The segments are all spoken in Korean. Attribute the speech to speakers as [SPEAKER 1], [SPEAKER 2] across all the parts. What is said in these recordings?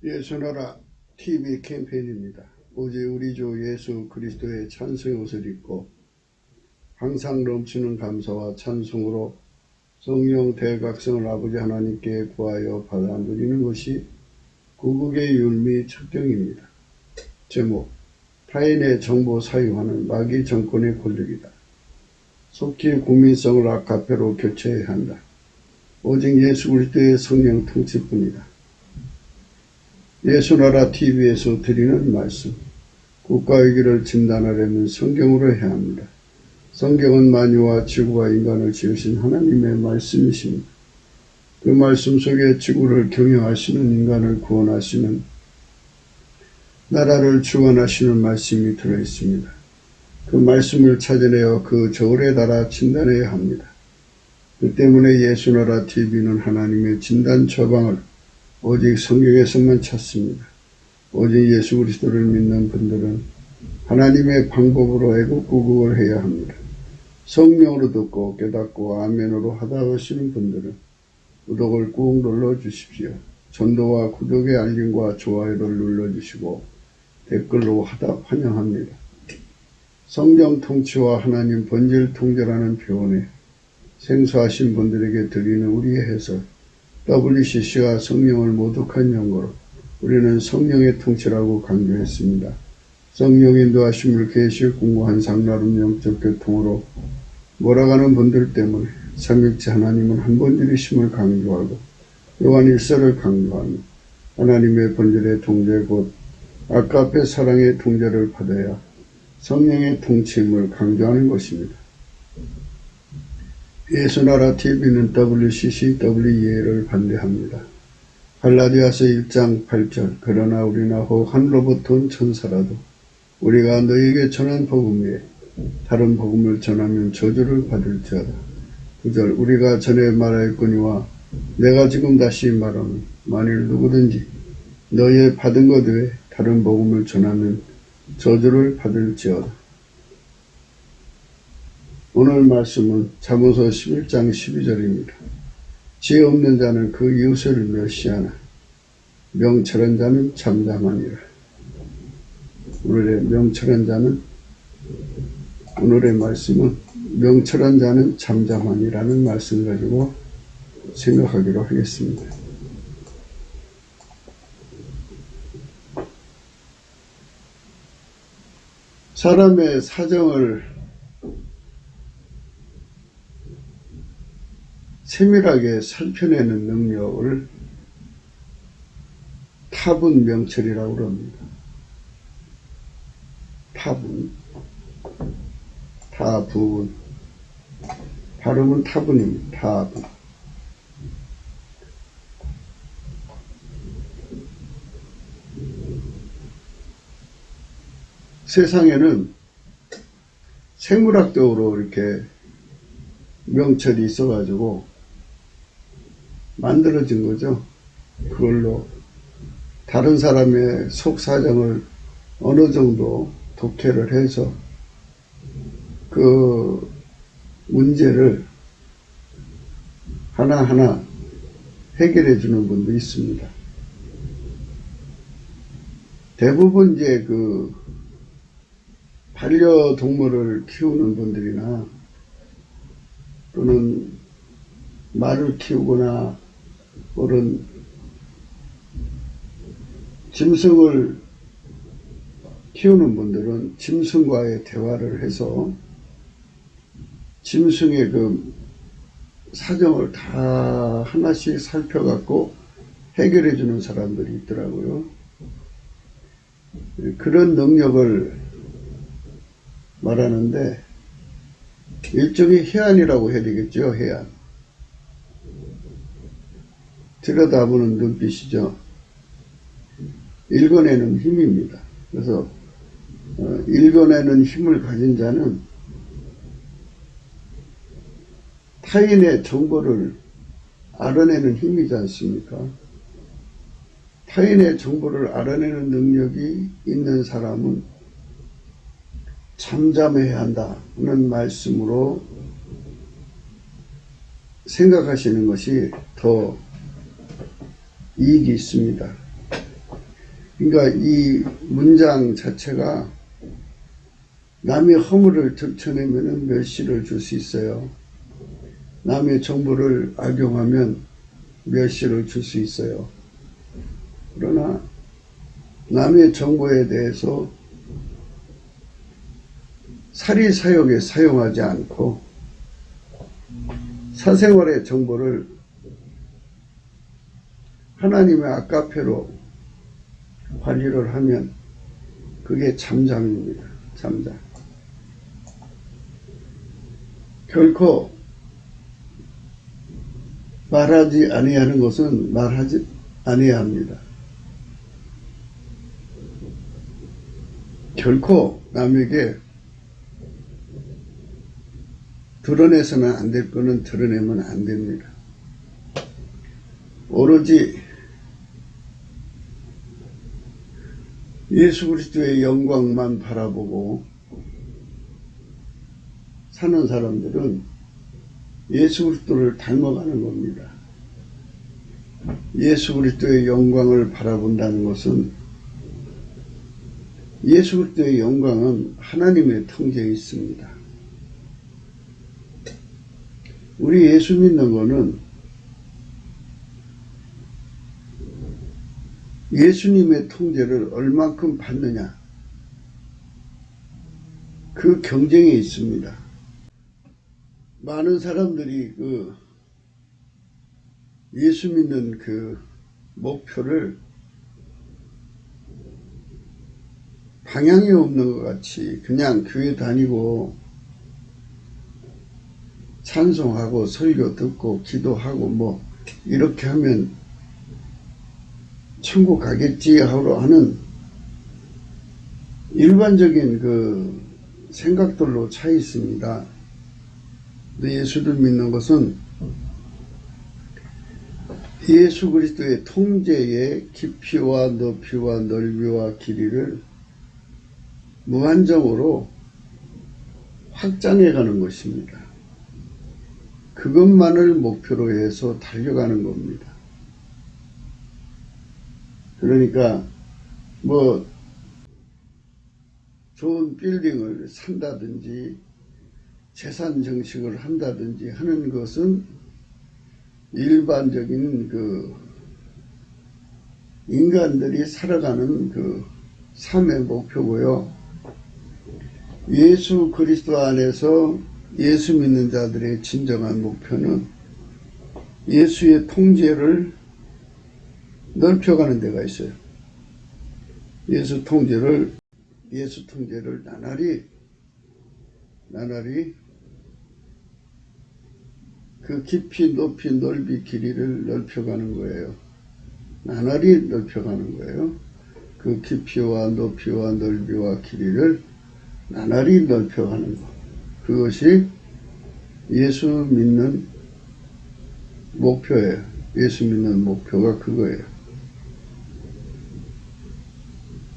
[SPEAKER 1] 예수나라 TV 캠페인입니다. 오직 우리 주 예수 그리스도의 찬송의 옷을 입고 항상 넘치는 감사와 찬송으로 성령 대각성을 아버지 하나님께 구하여 받아 누리는 것이 구국의 율미 첩경입니다. 제목: 타인의 정보 사유하는 마귀 정권의 권력이다. 속히 국민성을 아카페로 교체해야 한다. 오직 예수 그리스도의 성령 통치뿐이다. 예수나라 TV에서 드리는 말씀: 국가 위기를 진단하려면 성경으로 해야 합니다. 성경은 만유와 지구와 인간을 지으신 하나님의 말씀이십니다. 그 말씀 속에 지구를 경영하시는, 인간을 구원하시는, 나라를 주관하시는 말씀이 들어있습니다. 그 말씀을 찾아내어 그 저울에 달아 진단해야 합니다. 그 때문에 예수나라 TV는 하나님의 진단 처방을 오직 성경에서만 찾습니다. 오직 예수 그리스도를 믿는 분들은 하나님의 방법으로 애국구국을 해야 합니다. 성령으로 듣고 깨닫고 아멘으로 하다 하시는 분들은 구독을 꾹 눌러주십시오. 전도와 구독의 알림과 좋아요를 눌러주시고 댓글로 하다 환영합니다. 성경 통치와 하나님 본질 통제라는 표현에 생소하신 분들에게 드리는 우리의 해설, WCC가 성령을 모독한 용어로 우리는 성령의 통치라고 강조했습니다. 성령 인도하심을 계시를 공고한 상나름 영적 교통으로 몰아가는 분들 때문에 삼위일체 하나님은 한 본질이심을 강조하고 요한 1서를 강조하며 하나님의 본질의 통제 곧 아카페 사랑의 통제를 받아야 성령의 통치임을 강조하는 것입니다. 예수나라 TV는 WCC, WEA를 반대합니다. 갈라디아서 1장 8절 그러나 우리나 혹 하늘로부터 온 천사라도 우리가 너희에게 전한 복음 외에 다른 복음을 전하면 저주를 받을지어다. 9절 우리가 전에 말하였거니와 내가 지금 다시 말하면 만일 누구든지 너희의 받은 것 외에 다른 복음을 전하면 저주를 받을지어다. 오늘 말씀은 잠언서 11장 12절입니다. 지혜 없는 자는 그 이웃을 멸시하나 명철한 자는 잠잠하니라. 오늘의 말씀은 명철한 자는 잠잠하니라는 말씀을 가지고 생각하기로 하겠습니다. 사람의 사정을 세밀하게 살펴내는 능력을 타분 명철이라고 합니다. 타분, 타분, 발음은 타분입니다. 타분. 세상에는 생물학적으로 이렇게 명철이 있어가지고 만들어진 거죠. 그걸로 다른 사람의 속사정을 어느 정도 독해를 해서 그 문제를 하나하나 해결해 주는 분도 있습니다. 대부분 이제 그 반려동물을 키우는 분들이나 또는 말을 키우거나 그런 짐승을 키우는 분들은 짐승과의 대화를 해서 짐승의 그 사정을 다 하나씩 살펴갖고 해결해 주는 사람들이 있더라고요. 그런 능력을 말하는데 일종의 해안이라고 해야 되겠죠. 해안. 들여다보는 눈빛이죠. 읽어내는 힘입니다. 그래서 읽어내는 힘을 가진 자는 타인의 정보를 알아내는 힘이지 않습니까? 타인의 정보를 알아내는 능력이 있는 사람은 잠잠해야 한다는 말씀으로 생각하시는 것이 더 이익이 있습니다. 그러니까 이 문장 자체가 남의 허물을 들춰내면 멸시를 줄 수 있어요. 남의 정보를 악용하면 멸시를 줄 수 있어요. 그러나 남의 정보에 대해서 사리사욕에 사용하지 않고 사생활의 정보를 하나님의 아카페로 관리를 하면 그게 잠잠입니다. 잠잠. 결코 말하지 아니하는 것은 말하지 아니해야 합니다. 결코 남에게 드러내서는 안 될 거는 드러내면 안 됩니다. 오로지 예수 그리스도의 영광만 바라보고 사는 사람들은 예수 그리스도를 닮아가는 겁니다. 예수 그리스도의 영광을 바라본다는 것은 예수 그리스도의 영광은 하나님의 통제에 있습니다. 우리 예수 믿는 거는 예수님의 통제를 얼만큼 받느냐, 그 경쟁에 있습니다. 많은 사람들이 예수 믿는 그 목표를 방향이 없는 것 같이 그냥 교회 다니고 찬송하고 설교 듣고 기도하고 뭐 이렇게 하면 천국 가겠지 하고 하는 일반적인 그 생각들로 차 있습니다. 예수를 믿는 것은 예수 그리스도의 통제의 깊이와 높이와 넓이와 길이를 무한정으로 확장해 가는 것입니다. 그것만을 목표로 해서 달려가는 겁니다. 그러니까 뭐 좋은 빌딩을 산다든지 재산 정식을 한다든지 하는 것은 일반적인 그 인간들이 살아가는 그 삶의 목표고요. 예수 그리스도 안에서 예수 믿는 자들의 진정한 목표는 예수의 통제를 넓혀가는 데가 있어요. 예수 통제를 나날이 그 깊이 높이 넓이 길이를 넓혀가는 거예요. 나날이 넓혀가는 거예요. 그 깊이와 높이와 넓이와 길이를 나날이 넓혀가는 것. 그것이 예수 믿는 목표예요. 예수 믿는 목표가 그거예요.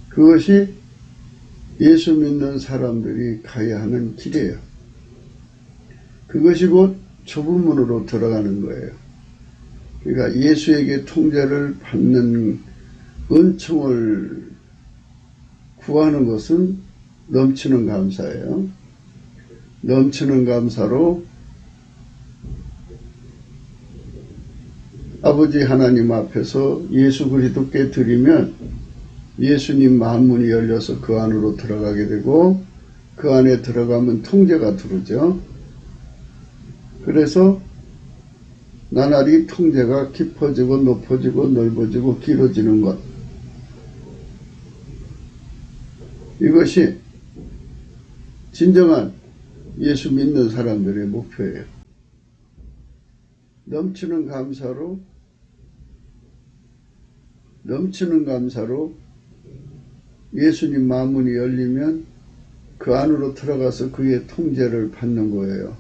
[SPEAKER 1] 그것이 예수 믿는 사람들이 가야 하는 길이에요. 그것이 곧 좁은 문으로 들어가는 거예요. 그러니까 예수에게 통제를 받는 은총을 구하는 것은 넘치는 감사예요. 넘치는 감사로 아버지 하나님 앞에서 예수 그리스도께 드리면 예수님 만문이 열려서 그 안으로 들어가게 되고 그 안에 들어가면 통제가 들어오죠. 그래서 나날이 통제가 깊어지고 높아지고 넓어지고 길어지는 것. 이것이 진정한 예수 믿는 사람들의 목표예요. 넘치는 감사로 예수님 만문이 열리면 그 안으로 들어가서 그의 통제를 받는 거예요.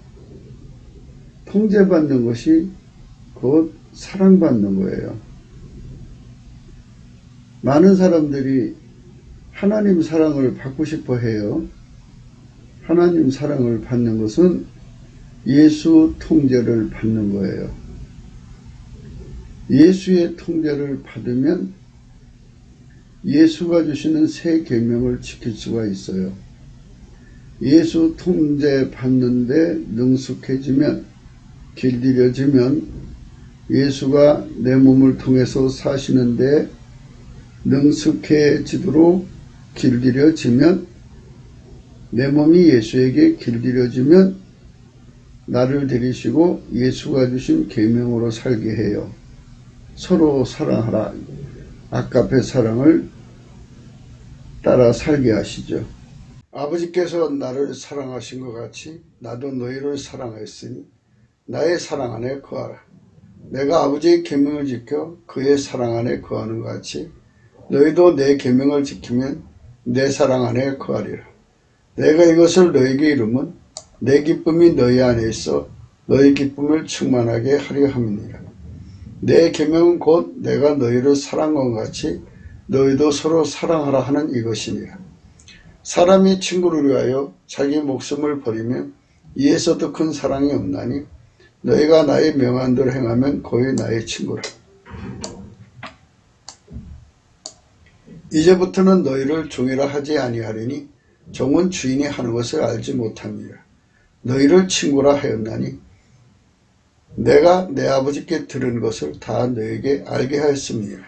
[SPEAKER 1] 통제받는 것이 곧 사랑받는 거예요. 많은 사람들이 하나님 사랑을 받고 싶어 해요. 하나님 사랑을 받는 것은 예수 통제를 받는 거예요. 예수의 통제를 받으면 예수가 주시는 새 계명을 지킬 수가 있어요. 예수 통제 받는데 능숙해지면, 길들여지면, 예수가 내 몸을 통해서 사시는데 능숙해지도록 길들여지면, 내 몸이 예수에게 길들여지면 나를 데리시고 예수가 주신 계명으로 살게 해요. 서로 사랑하라. 아까페 사랑을 따라 살게 하시죠. 아버지께서 나를 사랑하신 것 같이 나도 너희를 사랑하였으니 나의 사랑 안에 거하라. 내가 아버지의 계명을 지켜 그의 사랑 안에 거하는 것 같이 너희도 내 계명을 지키면 내 사랑 안에 거하리라. 내가 이것을 너희에게 이름은 내 기쁨이 너희 안에 있어 너희 기쁨을 충만하게 하려 함이니라. 내 계명은 곧 내가 너희를 사랑한 것 같이 너희도 서로 사랑하라 하는 이것이니라. 사람이 친구를 위하여 자기 목숨을 버리면 이에서 더 큰 사랑이 없나니 너희가 나의 명한대로 행하면 거의 나의 친구라. 이제부터는 너희를 종이라 하지 아니하리니 종은 주인이 하는 것을 알지 못함이라. 너희를 친구라 하였나니 내가 내 아버지께 들은 것을 다 너희에게 알게 하였습니다.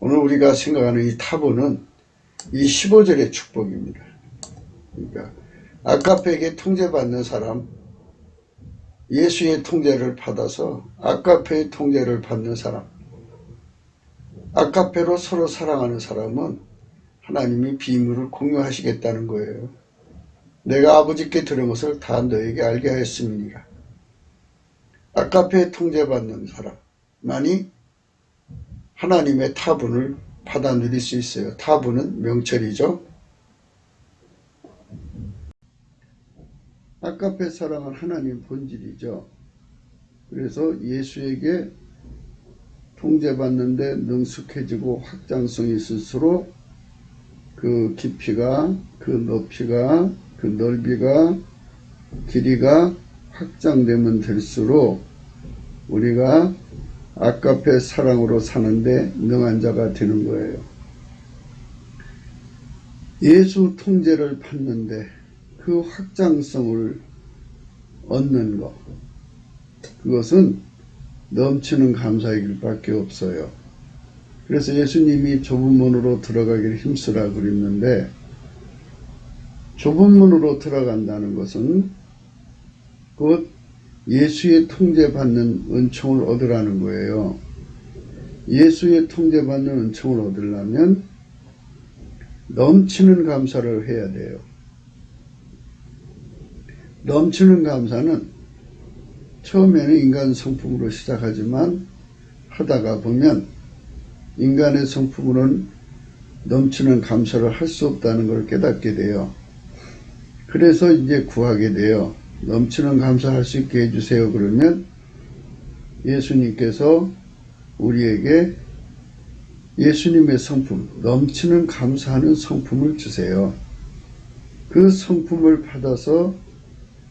[SPEAKER 1] 오늘 우리가 생각하는 이 타부는 이 15절의 축복입니다. 그러니까 아가페에게 통제받는 사람, 예수의 통제를 받아서 아가페의 통제를 받는 사람, 아가페로 서로 사랑하는 사람은 하나님이 비밀을 공유하시겠다는 거예요. 내가 아버지께 들은 것을 다 너에게 알게 하였음이니라. 아가페에 통제받는 사람만이 하나님의 타분을 받아 누릴 수 있어요. 타분은 명철이죠. 아가페 사랑은 하나님 본질이죠. 그래서 예수에게 통제받는데 능숙해지고 확장성이 있을수록 그 깊이가, 그 높이가, 그 넓이가, 길이가 확장되면 될수록 우리가 아가페 사랑으로 사는데 능한 자가 되는 거예요. 예수 통제를 받는데 그 확장성을 얻는 것, 그것은 넘치는 감사의 길밖에 없어요. 그래서 예수님이 좁은 문으로 들어가기를 힘쓰라 그랬는데, 좁은 문으로 들어간다는 것은 곧 예수의 통제받는 은총을 얻으라는 거예요. 예수의 통제받는 은총을 얻으려면 넘치는 감사를 해야 돼요. 넘치는 감사는 처음에는 인간 성품으로 시작하지만 하다가 보면 인간의 성품으로는 넘치는 감사를 할 수 없다는 걸 깨닫게 돼요. 그래서 이제 구하게 돼요. 넘치는 감사할 수 있게 해주세요. 그러면 예수님께서 우리에게 예수님의 성품, 넘치는 감사하는 성품을 주세요. 그 성품을 받아서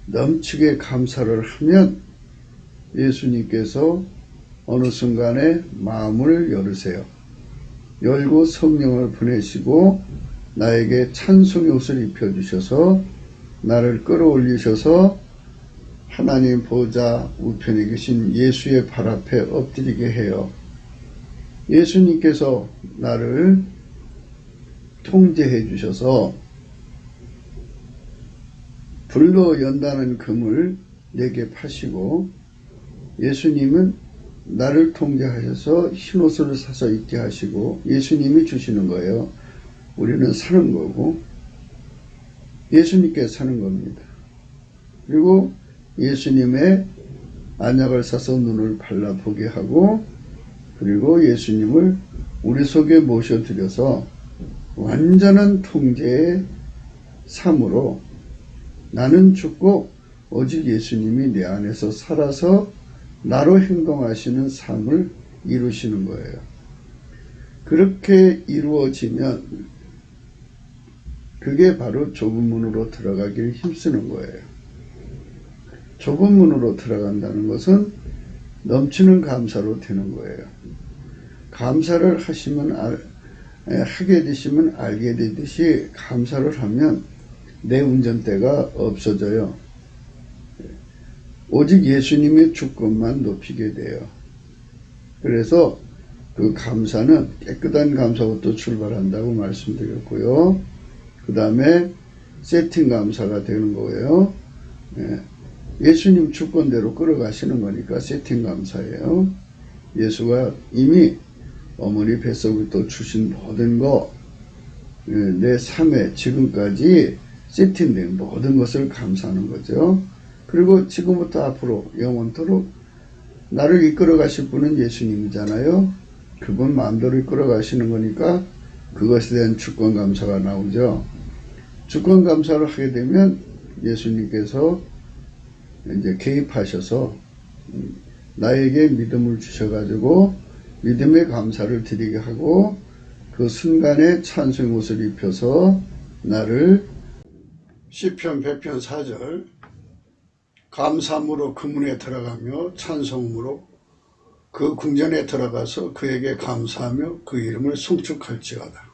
[SPEAKER 1] 넘치게 감사를 하면 예수님께서 어느 순간에 마음을 열으세요. 열고 성령을 보내시고 나에게 찬송의 옷을 입혀주셔서 나를 끌어올리셔서 하나님 보좌 우편에 계신 예수의 발 앞에 엎드리게 해요. 예수님께서 나를 통제해 주셔서 불로 연다는 금을 내게 파시고, 예수님은 나를 통제하셔서 흰옷을 사서 입게 하시고 예수님이 주시는 거예요. 우리는 사는 거고 예수님께 사는 겁니다. 그리고 예수님의 안약을 사서 눈을 발라보게 하고, 그리고 예수님을 우리 속에 모셔드려서 완전한 통제의 삶으로 나는 죽고 오직 예수님이 내 안에서 살아서 나로 행동하시는 삶을 이루시는 거예요. 그렇게 이루어지면 그게 바로 좁은 문으로 들어가기를 힘쓰는 거예요. 좁은 문으로 들어간다는 것은 넘치는 감사로 되는 거예요. 감사를 하시면 하게 되시면 알게 되듯이 감사를 하면 내 운전대가 없어져요. 오직 예수님의 주권만 높이게 돼요. 그래서 그 감사는 깨끗한 감사부터 출발한다고 말씀드렸고요. 그 다음에 세팅 감사가 되는 거예요. 예수님 주권대로 끌어가시는 거니까 세팅 감사예요. 예수가 이미 어머니 뱃속부터 주신 모든 거, 내 삶에 지금까지 세팅된 모든 것을 감사하는 거죠. 그리고 지금부터 앞으로 영원토록 나를 이끌어 가실 분은 예수님이잖아요. 그분 마음대로 이끌어 가시는 거니까 그것에 대한 주권 감사가 나오죠. 주권 감사를 하게 되면 예수님께서 이제 개입하셔서 나에게 믿음을 주셔가지고 믿음의 감사를 드리게 하고 그 순간에 찬송의 옷을 입혀서 나를 시편 100편 4절 감사함으로 그 문에 들어가며 찬송음으로 그 궁전에 들어가서 그에게 감사하며 그 이름을 송축할지어다.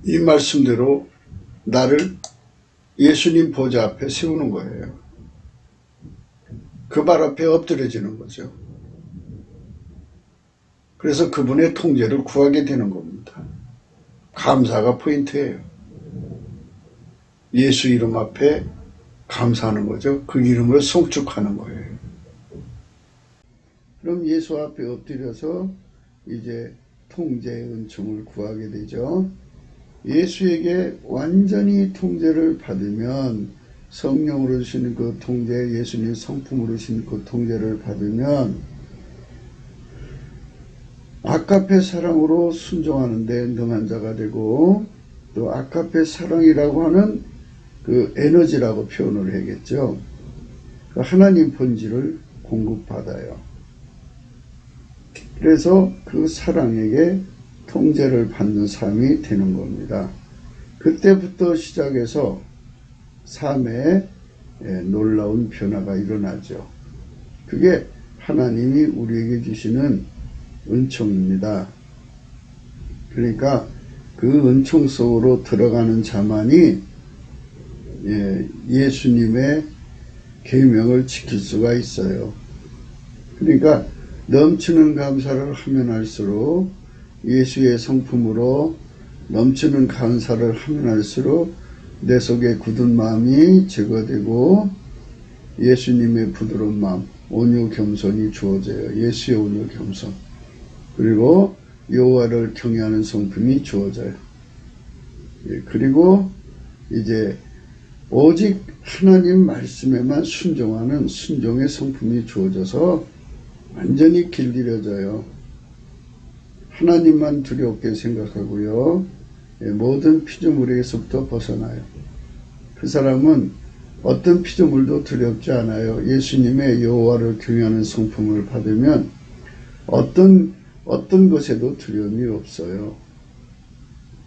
[SPEAKER 1] 이 말씀대로 나를 예수님 보좌 앞에 세우는 거예요. 그 발 앞에 엎드려지는 거죠. 그래서 그분의 통제를 구하게 되는 겁니다. 감사가 포인트예요. 예수 이름 앞에 감사하는 거죠. 그 이름을 송축하는 거예요. 그럼 예수 앞에 엎드려서 이제 통제의 은총을 구하게 되죠. 예수에게 완전히 통제를 받으면 성령으로 주시는 그 통제, 예수님 성품으로 주시는 그 통제를 받으면 아까페 사랑으로 순종하는 데 능한 자가 되고 또 아까페 사랑이라고 하는 그 에너지라고 표현을 해야겠죠. 그 하나님 본질을 공급받아요. 그래서 그 사랑에게 통제를 받는 삶이 되는 겁니다. 그때부터 시작해서 삶에 놀라운 변화가 일어나죠. 그게 하나님이 우리에게 주시는 은총입니다. 그러니까 그 은총 속으로 들어가는 자만이 예수님의 계명을 지킬 수가 있어요. 그러니까 넘치는 감사를 하면 할수록 예수의 성품으로 넘치는 감사를 하면 할수록 내 속에 굳은 마음이 제거되고 예수님의 부드러운 마음, 온유 겸손이 주어져요. 예수의 온유 겸손. 그리고 여호와를 경외하는 성품이 주어져요. 그리고 이제 오직 하나님 말씀에만 순종하는 순종의 성품이 주어져서 완전히 길들여져요. 하나님만 두렵게 생각하고요. 모든 피조물에게서부터 벗어나요. 그 사람은 어떤 피조물도 두렵지 않아요. 예수님의 여호와를 경외하는 성품을 받으면 어떤 것에도 두려움이 없어요.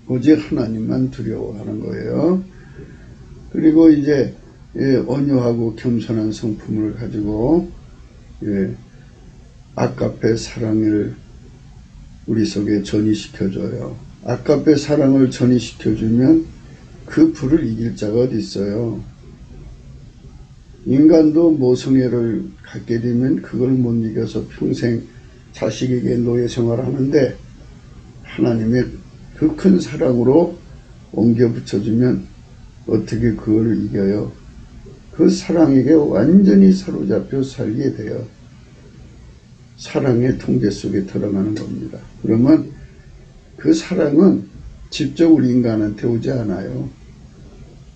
[SPEAKER 1] 오직 하나님만 두려워하는 거예요. 그리고 이제 온유하고 겸손한 성품을 가지고 아까페 사랑을 우리 속에 전이시켜줘요. 아까페 사랑을 전이시켜주면 그 불을 이길 자가 어디 있어요. 인간도 모성애를 갖게 되면 그걸 못 이겨서 평생 자식에게 노예 생활을 하는데 하나님의 그 큰 사랑으로 옮겨 붙여주면 어떻게 그걸 이겨요? 그 사랑에게 완전히 사로잡혀 살게 돼요. 사랑의 통제 속에 들어가는 겁니다. 그러면 그 사랑은 직접 우리 인간한테 오지 않아요.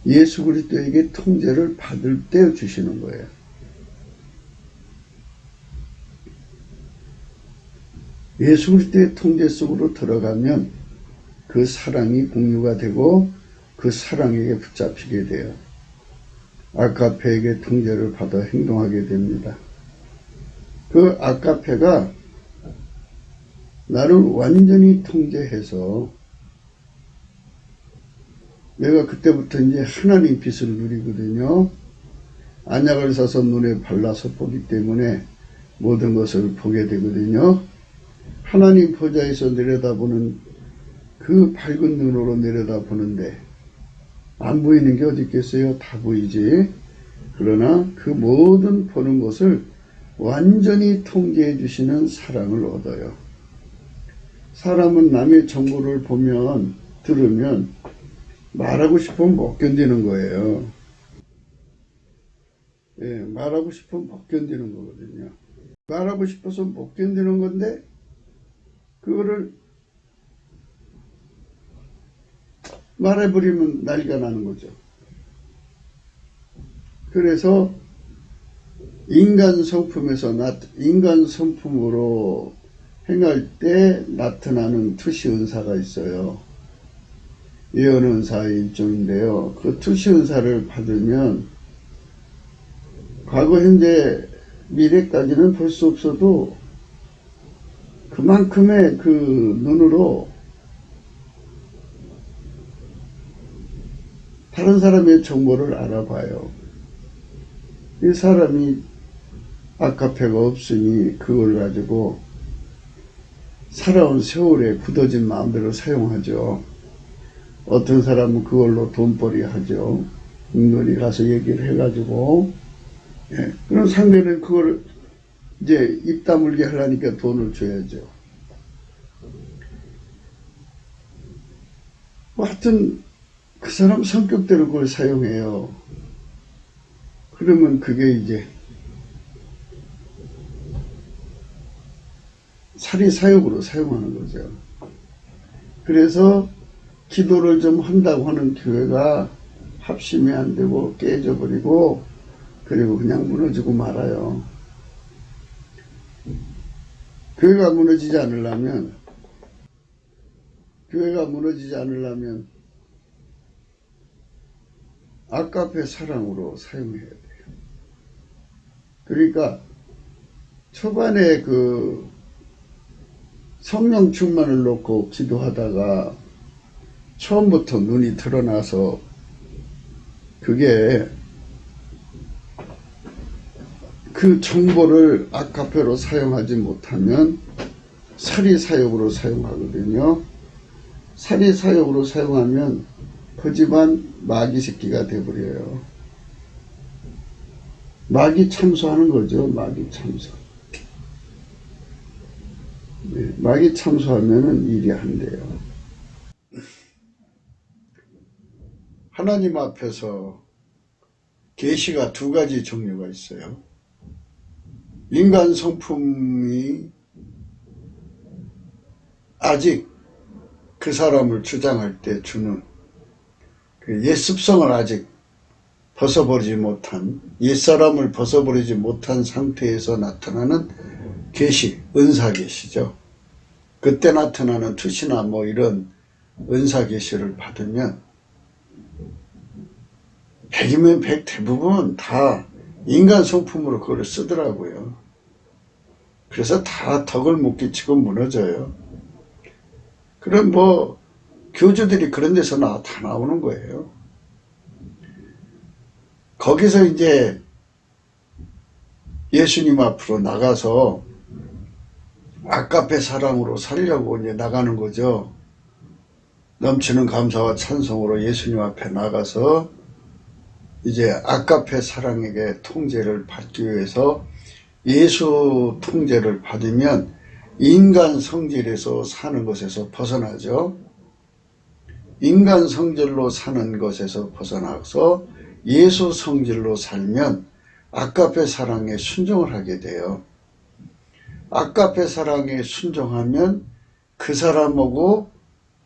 [SPEAKER 1] 예수 그리스도에게 통제를 받을 때 주시는 거예요. 예수 그리스도의 통제 속으로 들어가면 그 사랑이 공유가 되고 그 사랑에게 붙잡히게 돼요. 아까페에게 통제를 받아 행동하게 됩니다. 그 아까페가 나를 완전히 통제해서 내가 그때부터 이제 하나님 빛을 누리거든요. 안약을 사서 눈에 발라서 보기 때문에 모든 것을 보게 되거든요. 하나님 보좌에서 내려다보는 그 밝은 눈으로 내려다보는데 안 보이는 게 어디 있겠어요? 다 보이지. 그러나 그 모든 보는 것을 완전히 통제해 주시는 사랑을 얻어요. 사람은 남의 정보를 보면 들으면 말하고 싶으면 못 견디는 거예요. 예, 말하고 싶으면 못 견디는 거거든요. 말하고 싶어서 못 견디는 건데 그거를 말해버리면 난리가 나는 거죠. 그래서 인간 성품으로 행할 때 나타나는 투시 은사가 있어요. 예언 은사의 일종인데요. 그 투시 은사를 받으면 과거, 현재, 미래까지는 볼 수 없어도 그만큼의 그 눈으로 다른 사람의 정보를 알아봐요. 이 사람이 아카페가 없으니 그걸 가지고 살아온 세월에 굳어진 마음대로 사용하죠. 어떤 사람은 그걸로 돈벌이 하죠. 은근히 가서 얘기를 해가지고, 예. 그럼 상대는 그걸 이제 입 다물게 하려니까 돈을 줘야죠. 뭐 하여튼 그 사람 성격대로 그걸 사용해요. 그러면 그게 이제 사리사욕으로 사용하는 거죠. 그래서 기도를 좀 한다고 하는 교회가 합심이 안 되고 깨져버리고 그리고 그냥 무너지고 말아요. 교회가 무너지지 않으려면 아카페 사랑으로 사용해야 돼요. 그러니까 초반에 그 성령 충만을 놓고 기도하다가 처음부터 눈이 드러나서 그게 그 정보를 아카페로 사용하지 못하면 사리사욕으로 사용하거든요. 사리사욕으로 사용하면 그 집안 마귀 새끼가 돼버려요. 마귀 참소하는 거죠. 마귀 참소. 네, 마귀 참소하면은 일이 안 돼요. 하나님 앞에서 계시가 두 가지 종류가 있어요. 인간 성품이 아직 그 사람을 주장할 때 주는 그 옛습성을 아직 벗어버리지 못한, 옛사람을 벗어버리지 못한 상태에서 나타나는 계시, 은사 계시죠. 그때 나타나는 투시나 뭐 이런 은사 계시를 받으면 100이면 100 대부분 다 인간 성품으로 그걸 쓰더라고요. 그래서 다 덕을 못 끼치고 무너져요. 그럼 뭐 교주들이 그런 데서 다 나오는 거예요. 거기서 이제 예수님 앞으로 나가서 아카페 사랑으로 살려고 이제 나가는 거죠. 넘치는 감사와 찬송으로 예수님 앞에 나가서 이제 아카페 사랑에게 통제를 받기 위해서 예수 통제를 받으면 인간 성질에서 사는 것에서 벗어나죠. 인간 성질로 사는 것에서 벗어나서 예수 성질로 살면 아카페 사랑에 순종을 하게 돼요. 아카페 사랑에 순종하면 그 사람하고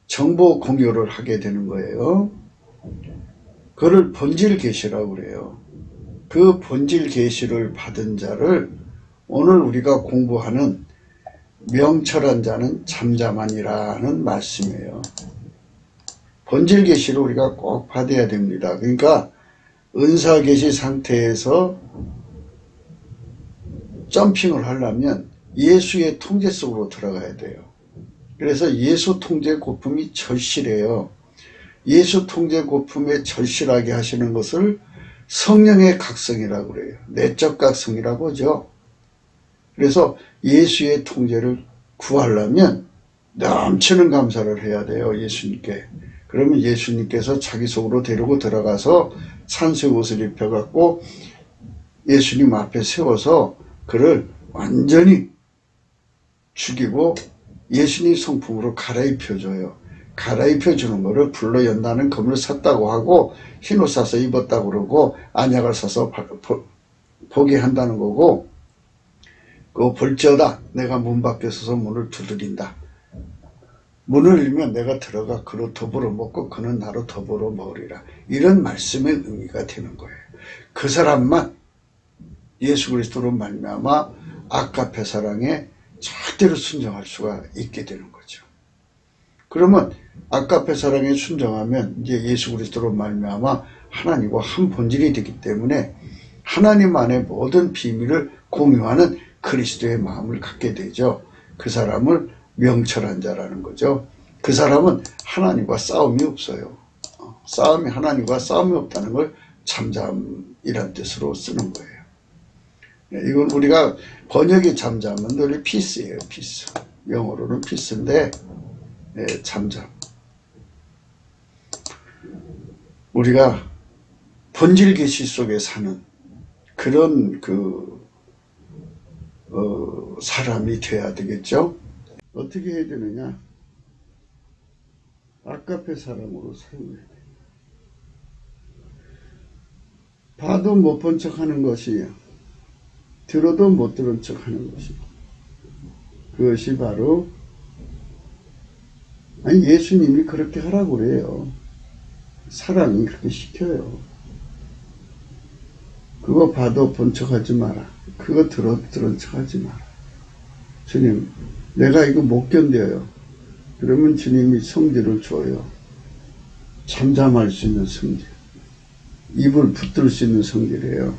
[SPEAKER 1] 정보 공유를 하게 되는 거예요. 그를 본질 계시라고 그래요. 그 본질 계시를 받은 자를 오늘 우리가 공부하는 명철한 자는 잠잠하니라는 말씀이에요. 본질 계시를 우리가 꼭 받아야 됩니다. 그러니까 은사 계시 상태에서 점핑을 하려면 예수의 통제 속으로 들어가야 돼요. 그래서 예수 통제 고품이 절실해요. 예수 통제 고품에 절실하게 하시는 것을 성령의 각성이라고 그래요. 내적 각성이라고 하죠. 그래서 예수의 통제를 구하려면 넘치는 감사를 해야 돼요. 예수님께. 그러면 예수님께서 자기 속으로 데리고 들어가서 산수의 옷을 입혀갖고 예수님 앞에 세워서 그를 완전히 죽이고 예수님 성품으로 갈아입혀줘요. 갈아입혀주는 거를 불로 연다는 금을 샀다고 하고 흰옷 사서 입었다고 그러고 안약을 사서 보게 한다는 거고, 그거 볼지어다 내가 문 밖에 서서 문을 두드린다. 문을 열면 내가 들어가 그로 더불어 먹고 그는 나로 더불어 먹으리라. 이런 말씀의 의미가 되는 거예요. 그 사람만 예수 그리스도로 말미암아 아가페 사랑에 절대로 순종할 수가 있게 되는 거죠. 그러면 아가페 사랑에 순종하면 이제 예수 그리스도로 말미암아 하나님과 한 본질이 되기 때문에 하나님 안에 모든 비밀을 공유하는 그리스도의 마음을 갖게 되죠. 그 사람을 명철한 자라는 거죠. 그 사람은 하나님과 싸움이 없어요. 하나님과 싸움이 없다는 걸 잠잠이란 뜻으로 쓰는 거예요. 이건 우리가 번역이 잠잠은 늘 피스예요. 피스. 영어로는 피스인데 잠잠. 우리가 본질 계시 속에 사는 그런 사람이 돼야 되겠죠. 어떻게 해야 되느냐? 아가페 사랑으로 사용해야 돼요. 봐도 못 본 척 하는 것이, 들어도 못 들은 척 하는 것이, 그것이 바로, 예수님이 그렇게 하라고 그래요. 사랑이 그렇게 시켜요. 그거 봐도 본 척 하지 마라. 그거 들은 척 하지 마라. 주님, 내가 이거 못 견뎌요. 그러면 주님이 성질을 줘요. 잠잠할 수 있는 성질. 입을 붙들 수 있는 성질이에요.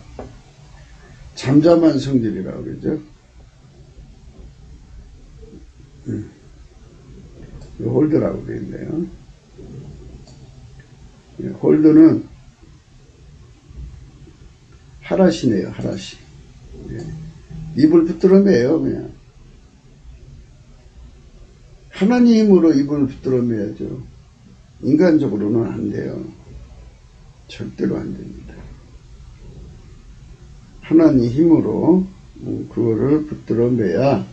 [SPEAKER 1] 잠잠한 성질이라고 그러죠. 홀드라고 그러는데요. 홀드는 하라시네요. 하라시. 입을 붙들어매요. 그냥 하나님 힘으로 입을 붙들어매야죠. 인간적으로는 안 돼요. 절대로 안 됩니다. 하나님 힘으로 그거를 붙들어매야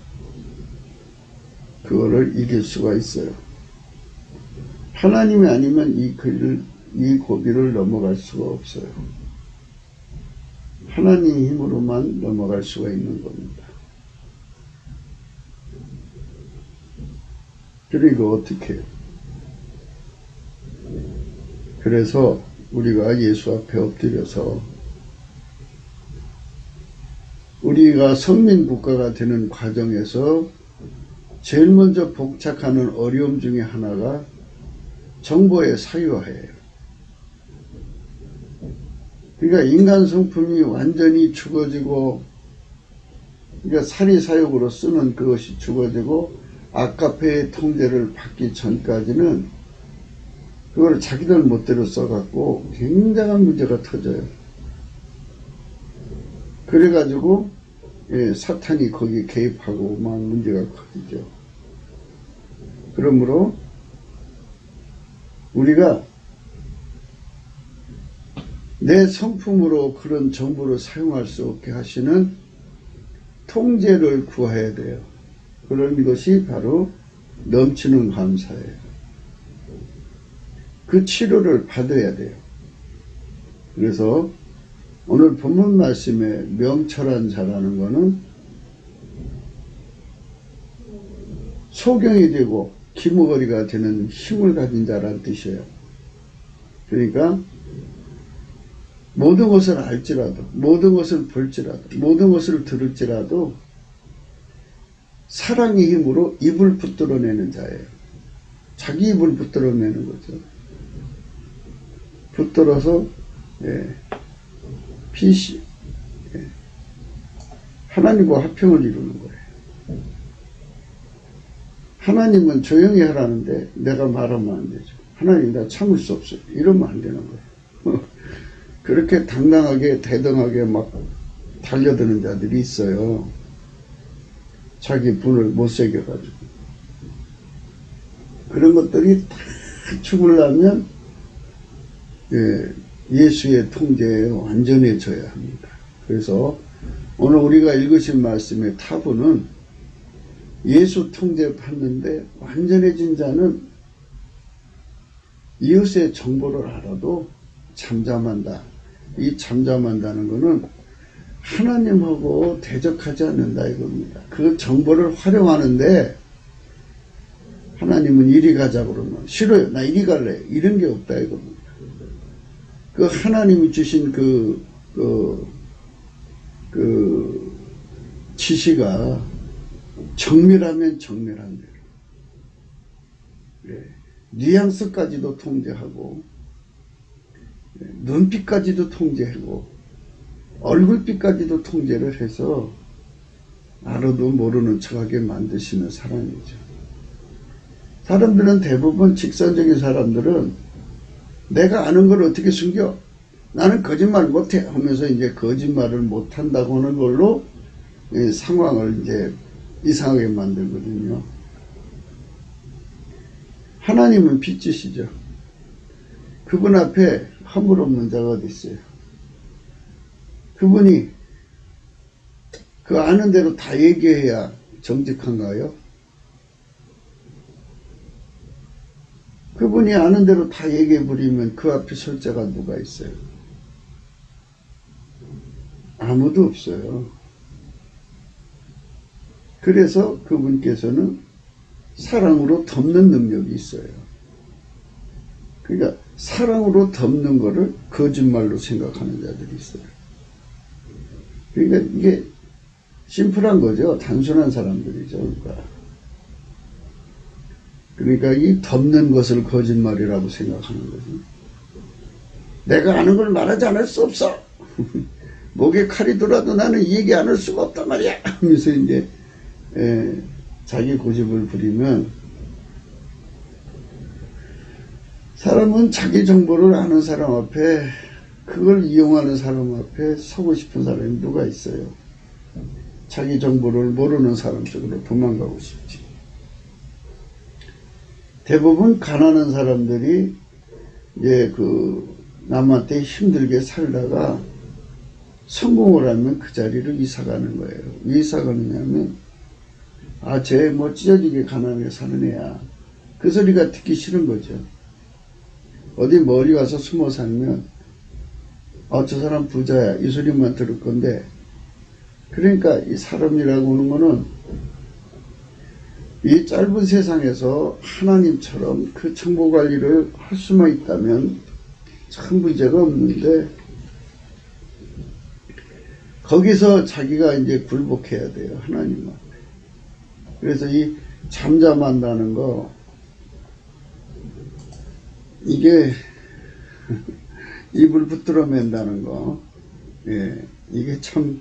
[SPEAKER 1] 그거를 이길 수가 있어요. 하나님이 아니면 이 고비를 넘어갈 수가 없어요. 하나님 힘으로만 넘어갈 수가 있는 겁니다. 그리고 어떻게 해요? 그래서 우리가 예수 앞에 엎드려서 우리가 성민국가가 되는 과정에서 제일 먼저 봉착하는 어려움 중에 하나가 정보의 사유화예요. 그러니까 인간 성품이 완전히 죽어지고, 그러니까 사리사욕으로 쓰는 그것이 죽어지고 아가페의 통제를 받기 전까지는 그걸 자기들 멋대로 써갖고 굉장한 문제가 터져요. 그래가지고 사탄이 거기에 개입하고 막 문제가 커지죠. 그러므로 우리가 내 성품으로 그런 정보를 사용할 수 없게 하시는 통제를 구해야 돼요. 그런 것이 바로 넘치는 감사예요. 그 치료를 받아야 돼요. 그래서 오늘 본문 말씀에 명철한 자라는 것은 소경이 되고 기머거리가 되는 힘을 가진 자라는 뜻이에요. 그러니까 모든 것을 알지라도, 모든 것을 볼지라도, 모든 것을 들을지라도 사랑의 힘으로 입을 붙들어내는 자예요. 자기 입을 붙들어내는 거죠. 붙들어서 빛이 하나님과 화평을 이루는 거예요. 하나님은 조용히 하라는데 내가 말하면 안 되죠. 하나님 나 참을 수 없어요. 이러면 안 되는 거예요. 그렇게 당당하게 대등하게 막 달려드는 자들이 있어요. 자기 분을 못 새겨가지고. 그런 것들이 다 죽으려면 예수의 통제에 완전해져야 합니다. 그래서 오늘 우리가 읽으신 말씀의 타부는 예수 통제받는데 완전해진 자는 이웃의 정보를 알아도 잠잠한다. 이 잠잠한다는 것은 하나님하고 대적하지 않는다 이겁니다. 그 정보를 활용하는데 하나님은 이리 가자 그러면 싫어요. 나 이리 갈래. 이런 게 없다 이겁니다. 그 하나님이 주신 그 지시가 정밀하면 정밀한 대로. 뉘앙스까지도 통제하고 눈빛까지도 통제하고 얼굴빛까지도 통제를 해서 알아도 모르는 척하게 만드시는 사람이죠. 사람들은 대부분 직선적인 사람들은 내가 아는 걸 어떻게 숨겨? 나는 거짓말 못해 하면서 이제 거짓말을 못한다고 하는 걸로 상황을 이제 이상하게 만들거든요. 하나님은 빛이시죠. 그분 앞에 허물 없는 자가 어디 있어요? 그분이 그 아는 대로 다 얘기해야 정직한가요? 그분이 아는 대로 다 얘기해버리면 그 앞에 설 자가 누가 있어요? 아무도 없어요. 그래서 그분께서는 사랑으로 덮는 능력이 있어요. 그러니까 사랑으로 덮는 거를 거짓말로 생각하는 자들이 있어요. 그러니까 이게 심플한 거죠. 단순한 사람들이죠. 그러니까 이 덮는 것을 거짓말이라고 생각하는 거죠. 내가 아는 걸 말하지 않을 수 없어. 목에 칼이 들어도 나는 얘기 안 할 수가 없단 말이야. 하면서 이제 자기 고집을 부리면 사람은 자기 정보를 아는 사람 앞에 그걸 이용하는 사람 앞에 서고 싶은 사람이 누가 있어요? 자기 정보를 모르는 사람 쪽으로 도망가고 싶지. 대부분 가난한 사람들이 이제 남한테 힘들게 살다가 성공을 하면 그 자리를 이사가는 거예요. 왜 이사가느냐면 쟤 뭐 찢어지게 가난하게 사는 애야. 그 소리가 듣기 싫은 거죠. 어디 멀리 가서 숨어 살면 저 사람 부자야 이 소리만 들을 건데, 그러니까 이 사람이라고 하는 거는 이 짧은 세상에서 하나님처럼 그 정보 관리를 할 수만 있다면 참 문제가 없는데 거기서 자기가 이제 굴복해야 돼요. 하나님 앞에. 그래서 이 잠잠한다는 거, 이게 입을 붙들어 맨다는 거, 이게 참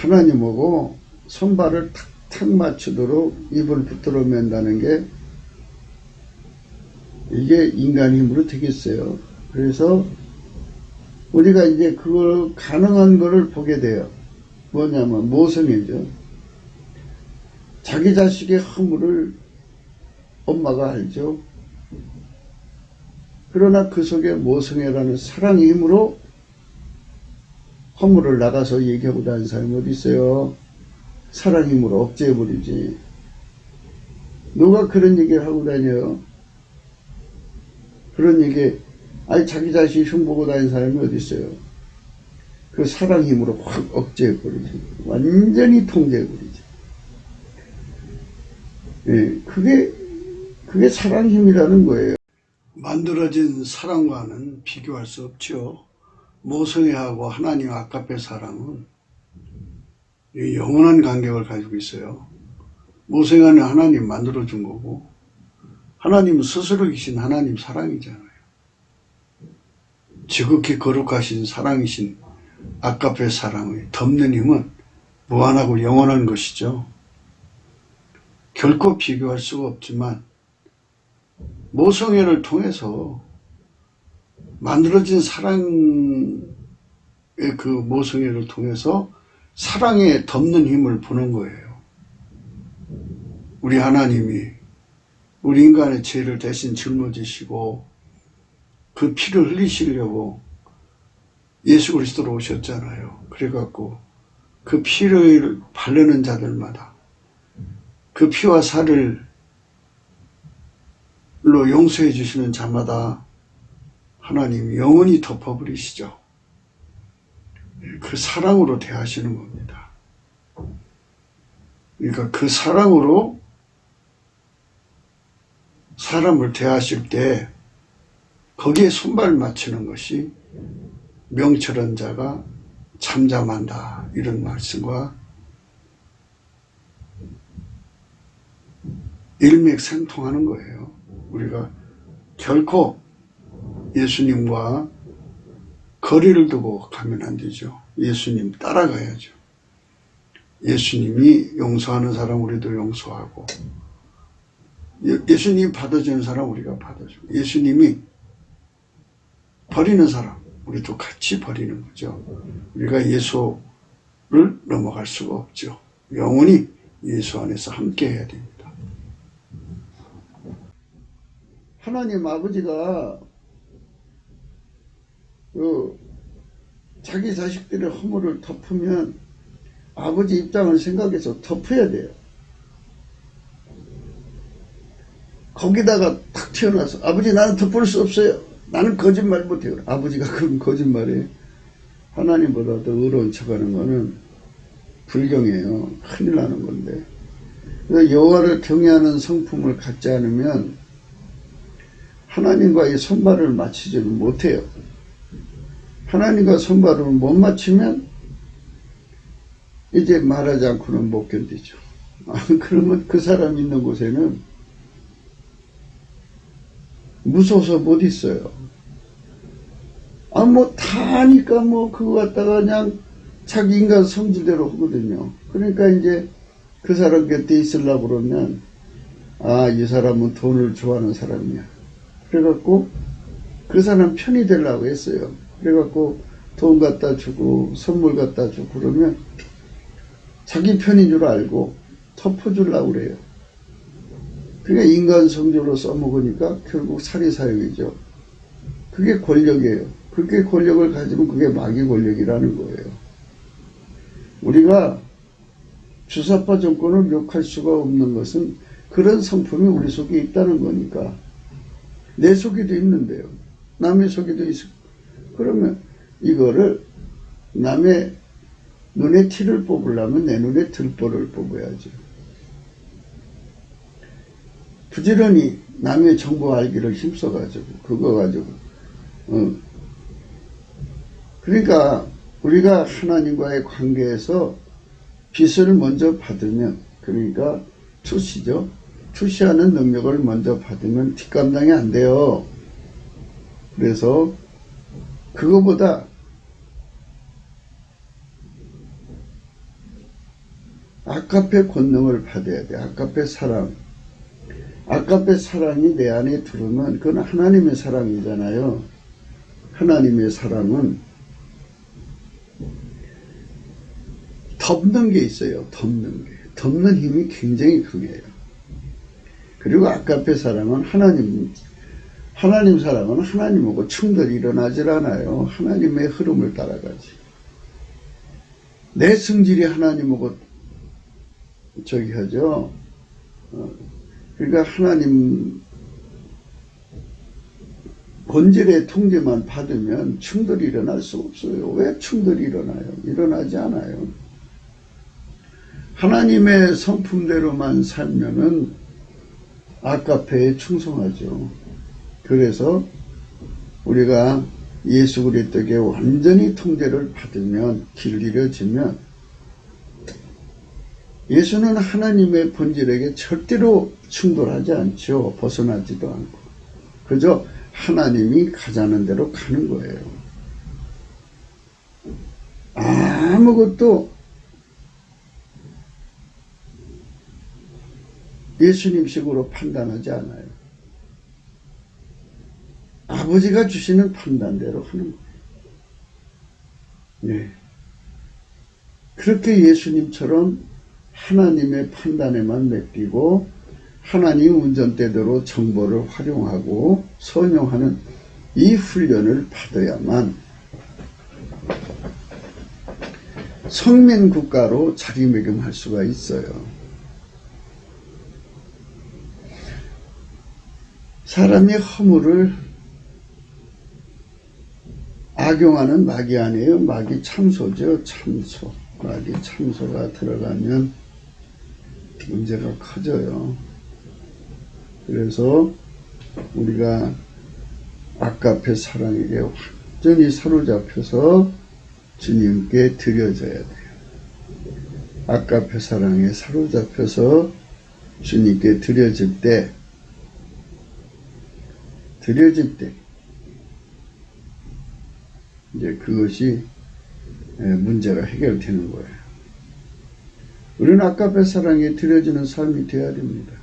[SPEAKER 1] 하나님하고 손발을 탁탁 맞추도록 입을 붙들어 맨다는 게 이게 인간 힘으로 되겠어요. 그래서 우리가 이제 그걸 가능한 거를 보게 돼요. 뭐냐면 모성애죠. 자기 자식의 허물을 엄마가 알죠. 그러나 그 속에 모성애라는 사랑의 힘으로 허물을 나가서 얘기하고 다니는 사람이 어디 있어요? 사랑의 힘으로 억제해버리지. 누가 그런 얘기를 하고 다녀요? 그런 얘기, 자기 자식이 흉보고 다니는 사람이 어디 있어요? 그 사랑의 힘으로 확 억제해버리지. 완전히 통제해버리지. 그게 사랑의 힘이라는 거예요. 만들어진 사랑과는 비교할 수 없죠. 모성애하고 하나님 아까페 사랑은 영원한 간격을 가지고 있어요. 모성애는 하나님 만들어준 거고, 하나님은 스스로 계신 하나님 사랑이잖아요. 지극히 거룩하신 사랑이신 아까페 사랑의 덮는 힘은 무한하고 영원한 것이죠. 결코 비교할 수가 없지만 모성애를 통해서 만들어진 사랑의 그 모성애를 통해서 사랑에 덮는 힘을 부는 거예요. 우리 하나님이 우리 인간의 죄를 대신 짊어지시고 그 피를 흘리시려고 예수 그리스도로 오셨잖아요. 그래갖고 그 피를 바르는 자들마다 그 피와 살을 용서해 주시는 자마다 하나님이 영원히 덮어버리시죠. 그 사랑으로 대하시는 겁니다. 그러니까 그 사랑으로 사람을 대하실 때 거기에 손발 맞추는 것이 명철한 자가 잠잠한다, 이런 말씀과 일맥상통하는 거예요. 우리가 결코 예수님과 거리를 두고 가면 안 되죠. 예수님 따라가야죠. 예수님이 용서하는 사람 우리도 용서하고, 예수님이 받아주는 사람 우리가 받아주고, 예수님이 버리는 사람 우리도 같이 버리는 거죠. 우리가 예수를 넘어갈 수가 없죠. 영원히 예수 안에서 함께 해야 됩니다. 하나님 아버지가 자기 자식들의 허물을 덮으면 아버지 입장을 생각해서 덮어야 돼요. 거기다가 탁 튀어나와서 아버지 나는 덮을 수 없어요. 나는 거짓말 못해요. 아버지가 그런 거짓말에 하나님보다 더 의로운 척하는 거는 불경이에요. 큰일 나는 건데. 그래서 여호와를 경외하는 성품을 갖지 않으면 하나님과의 손발을 맞추지 못해요. 하나님과 손발을 못 맞추면 이제 말하지 않고는 못 견디죠. 그러면 그 사람 있는 곳에는 무서워서 못 있어요. 다 하니까 그거 갖다가 그냥 자기 인간 성질대로 하거든요. 그러니까 이제 그 사람 곁에 있으려고 그러면, 이 사람은 돈을 좋아하는 사람이야. 그래갖고 그 사람 편이 되려고 했어요. 그래갖고 돈 갖다 주고 선물 갖다 주고 그러면 자기 편인 줄 알고 덮어주려고 그래요. 그게 인간 성질로 써먹으니까 결국 사리사욕이죠. 그게 권력이에요. 그렇게 권력을 가지면 그게 마귀 권력이라는 거예요. 우리가 주사파 정권을 욕할 수가 없는 것은 그런 성품이 우리 속에 있다는 거니까. 내 속에도 있는데요. 남의 속에도 있어. 그러면 이거를 남의 눈에 티를 뽑으려면 내 눈에 들보를 뽑아야죠. 부지런히 남의 정보 알기를 힘써가지고 그거 가지고 그러니까 우리가 하나님과의 관계에서 빚을 먼저 받으면, 그러니까 투시죠. 투시하는 능력을 먼저 받으면 뒷감당이 안 돼요. 그래서 그거보다 아까페 권능을 받아야 돼. 아까페 사랑. 아까페 사랑이 내 안에 들으면 그건 하나님의 사랑이잖아요. 하나님의 사랑은 덮는 게 있어요. 덮는 게. 덮는 힘이 굉장히 강해요. 그리고 아까페 사랑은 하나님 사랑은 하나님하고 충돌이 일어나질 않아요. 하나님의 흐름을 따라가지. 내 성질이 하나님하고 하죠. 그러니까 하나님 본질의 통제만 받으면 충돌이 일어날 수 없어요. 왜 충돌이 일어나요? 일어나지 않아요. 하나님의 성품대로만 살면은 아까페에 충성하죠. 그래서 우리가 예수 그리스도께 완전히 통제를 받으면, 길들여지면, 예수는 하나님의 본질에게 절대로 충돌하지 않죠. 벗어나지도 않고. 그저 하나님이 가자는 대로 가는 거예요. 아무것도 예수님식으로 판단하지 않아요. 아버지가 주시는 판단대로 하는 거예요. 네. 그렇게 예수님처럼 하나님의 판단에만 맡기고 하나님 운전대대로 정보를 활용하고 선용하는 이 훈련을 받아야만 성민국가로 자리매김할 수가 있어요. 사람이 허물을 악용하는 마귀 아니에요. 마귀 참소죠. 참소. 마귀 참소가 들어가면 문제가 커져요. 그래서 우리가 아까페 사랑에게 완전히 사로잡혀서 주님께 드려져야 돼요. 아까페 사랑에 사로잡혀서 주님께 드려질 때 이제 그것이 문제가 해결되는 거예요. 우리는 아까페 사랑에 드려지는 삶이 되어야 됩니다.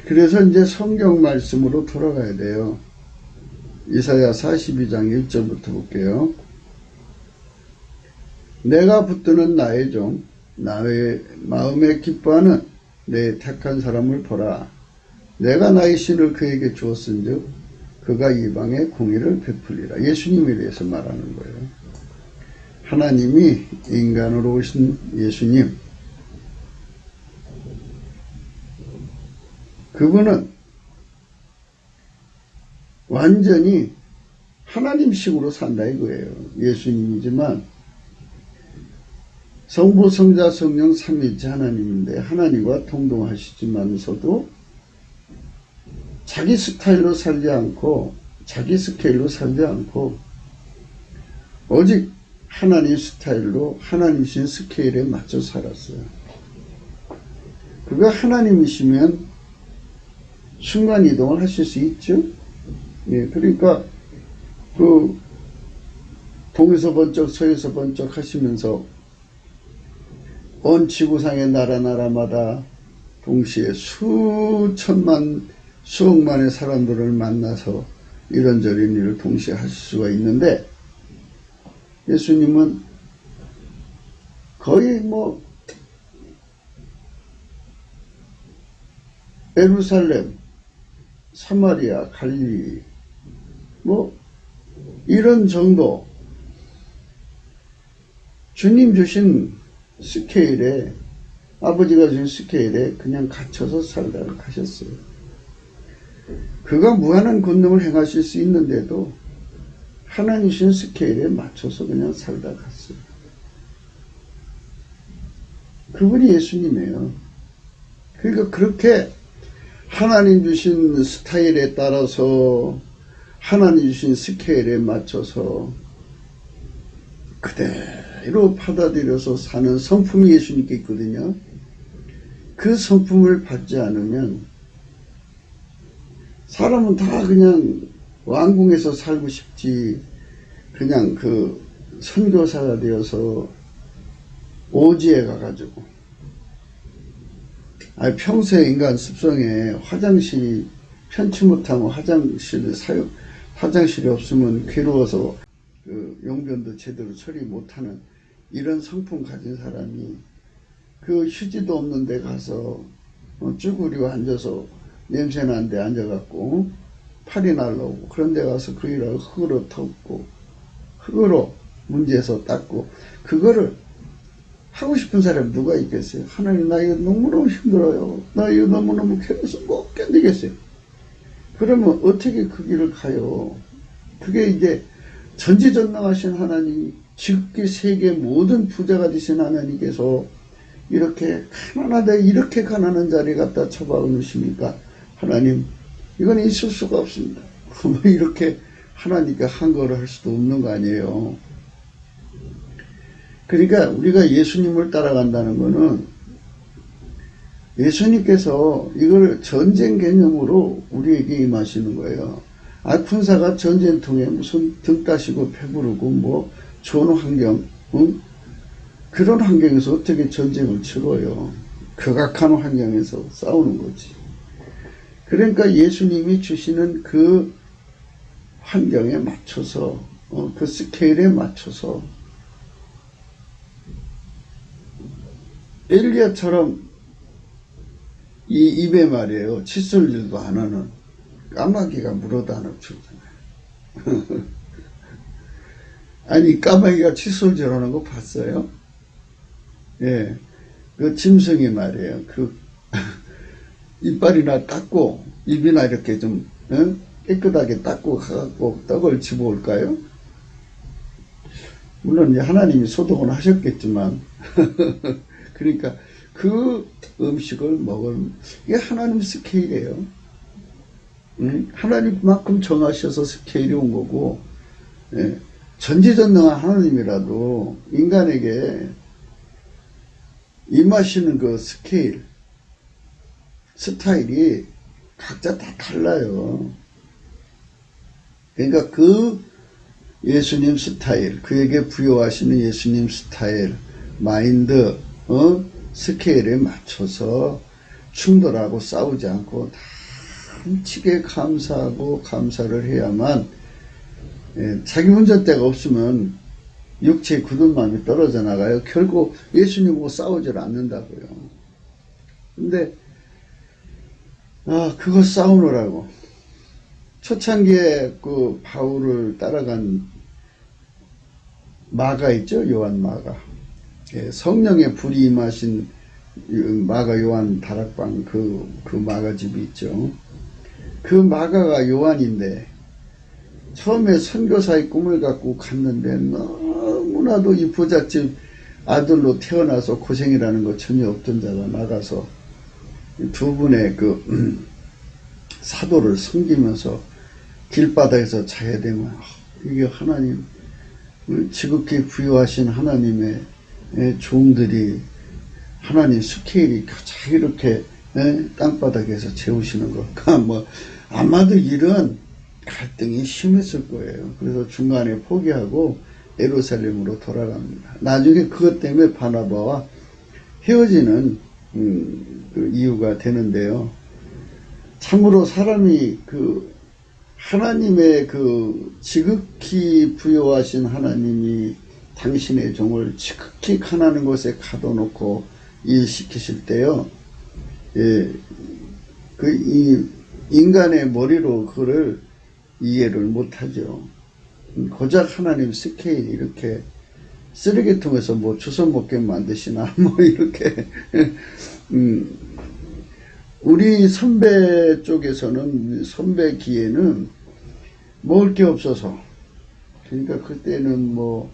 [SPEAKER 1] 그래서 이제 성경 말씀으로 돌아가야 돼요. 이사야 42장 1절부터 볼게요. 내가 붙드는 나의 종, 나의 마음에 기뻐하는 내 택한 사람을 보라. 내가 나의 신을 그에게 주었은즉 그가 이방에 공의를 베풀리라. 예수님에 대해서 말하는 거예요. 하나님이 인간으로 오신 예수님, 그분은 완전히 하나님식으로 산다 이거예요. 예수님이지만 성부, 성자, 성령 삼위일체 하나님인데 하나님과 동동하시지만서도 자기 스타일로 살지 않고 자기 스케일로 살지 않고 오직 하나님 스타일로 하나님이신 스케일에 맞춰 살았어요. 그가 하나님이시면 순간이동을 하실 수 있죠. 예, 그러니까 동에서 번쩍 서에서 번쩍 하시면서 온 지구상의 나라마다 동시에 수천만 수억만의 사람들을 만나서 이런저런 일을 동시에 하실 수가 있는데 예수님은 거의 예루살렘, 사마리아, 갈릴리 이런 정도 주님 주신 스케일에 아버지가 주신 스케일에 그냥 갇혀서 살다가 가셨어요. 그가 무한한 권능을 행하실 수 있는데도 하나님이신 스케일에 맞춰서 그냥 살다 갔어요. 그분이 예수님이에요. 그러니까 그렇게 하나님 주신 스타일에 따라서 하나님 주신 스케일에 맞춰서 그대로 받아들여서 사는 성품이 예수님께 있거든요. 그 성품을 받지 않으면 사람은 다 그냥 왕궁에서 살고 싶지 그냥 선교사가 되어서 오지에 가가지고 평소에 인간 습성에 화장실이 편치 못하면 화장실이 없으면 괴로워서 용변도 제대로 처리 못하는 이런 성품 가진 사람이 휴지도 없는 데 가서 쭈그리고 앉아서 냄새나는 데 앉아갖고 팔이 날라오고 그런 데 가서 그 일을 흙으로 덮고 흙으로 문제에서 닦고 그거를 하고 싶은 사람이 누가 있겠어요? 하나님 나 이거 너무너무 힘들어요. 나 이거 너무너무 괴로워서 못 견디겠어요. 그러면 어떻게 그 길을 가요? 그게 이제 전지전능하신 하나님, 지극히 세계 모든 부자가 되신 하나님께서 이렇게 이렇게 가난한 자리에 갖다 처박으십니까? 하나님, 이건 있을 수가 없습니다. 이렇게 하나님께 한거를 할 수도 없는 거 아니에요. 그러니까 우리가 예수님을 따라간다는 거는 예수님께서 이걸 전쟁 개념으로 우리에게 임하시는 거예요. 군사가 전쟁통에 무슨 등 따시고 배부르고 좋은 환경, 그런 환경에서 어떻게 전쟁을 치러요? 극악한 환경에서 싸우는 거지. 그러니까 예수님이 주시는 그 환경에 맞춰서 그 스케일에 맞춰서 엘리야처럼 이 입에 말이에요. 칫솔질도 안 하는 까마귀가 물어도 안 엎치잖아요. 아니 까마귀가 칫솔질 하는 거 봤어요? 예, 그 짐승이 말이에요. 그 이빨이나 닦고 입이나 이렇게 좀 깨끗하게 닦고 가갖고 떡을 집어올까요? 물론 하나님이 소독은 하셨겠지만 그러니까 그 음식을 먹을 이게 하나님 스케일이에요. 하나님만큼 정하셔서 스케일이 온 거고, 예, 전지전능한 하나님이라도 인간에게 임하시는 그 스케일, 스타일이 각자 다 달라요. 그러니까 그 예수님 스타일, 그에게 부여하시는 예수님 스타일, 마인드, 스케일에 맞춰서 충돌하고 싸우지 않고 단치게 감사하고 감사를 해야만, 예, 자기 운전대가 없으면 육체의 굳은 마음이 떨어져 나가요. 결국 예수님하고 싸우질 않는다고요. 근데 그거 싸우느라고 초창기에 그 바울을 따라간 마가 있죠. 요한 마가. 예, 성령의 불이 임하신 마가 요한 다락방 그 마가 집이 있죠. 그 마가가 요한인데 처음에 선교사의 꿈을 갖고 갔는데 너무나도 이 부잣집 아들로 태어나서 고생이라는 거 전혀 없던 자가 나가서 두 분의 그 사도를 섬기면서 길바닥에서 자야 되면 이게 하나님 지극히 부여하신 하나님의 종들이 하나님 스케일이 자 이렇게 땅바닥에서 재우시는 것. 뭐 아마도 이런 갈등이 심했을 거예요. 그래서 중간에 포기하고 예루살렘으로 돌아갑니다. 나중에 그것 때문에 바나바와 헤어지는 그 이유가 되는데요. 참으로 사람이 그 하나님의 그 지극히 부여하신 하나님이 당신의 종을 지극히 가난한 곳에 가둬놓고 일시키실 때요, 예, 이 인간의 머리로 그거를 이해를 못하죠. 고작 하나님 스케일이 이렇게 쓰레기통에서 뭐 주워 먹게 만드시나 뭐 이렇게 우리 선배 쪽에서는 선배 기에는 먹을 게 없어서, 그러니까 그때는 뭐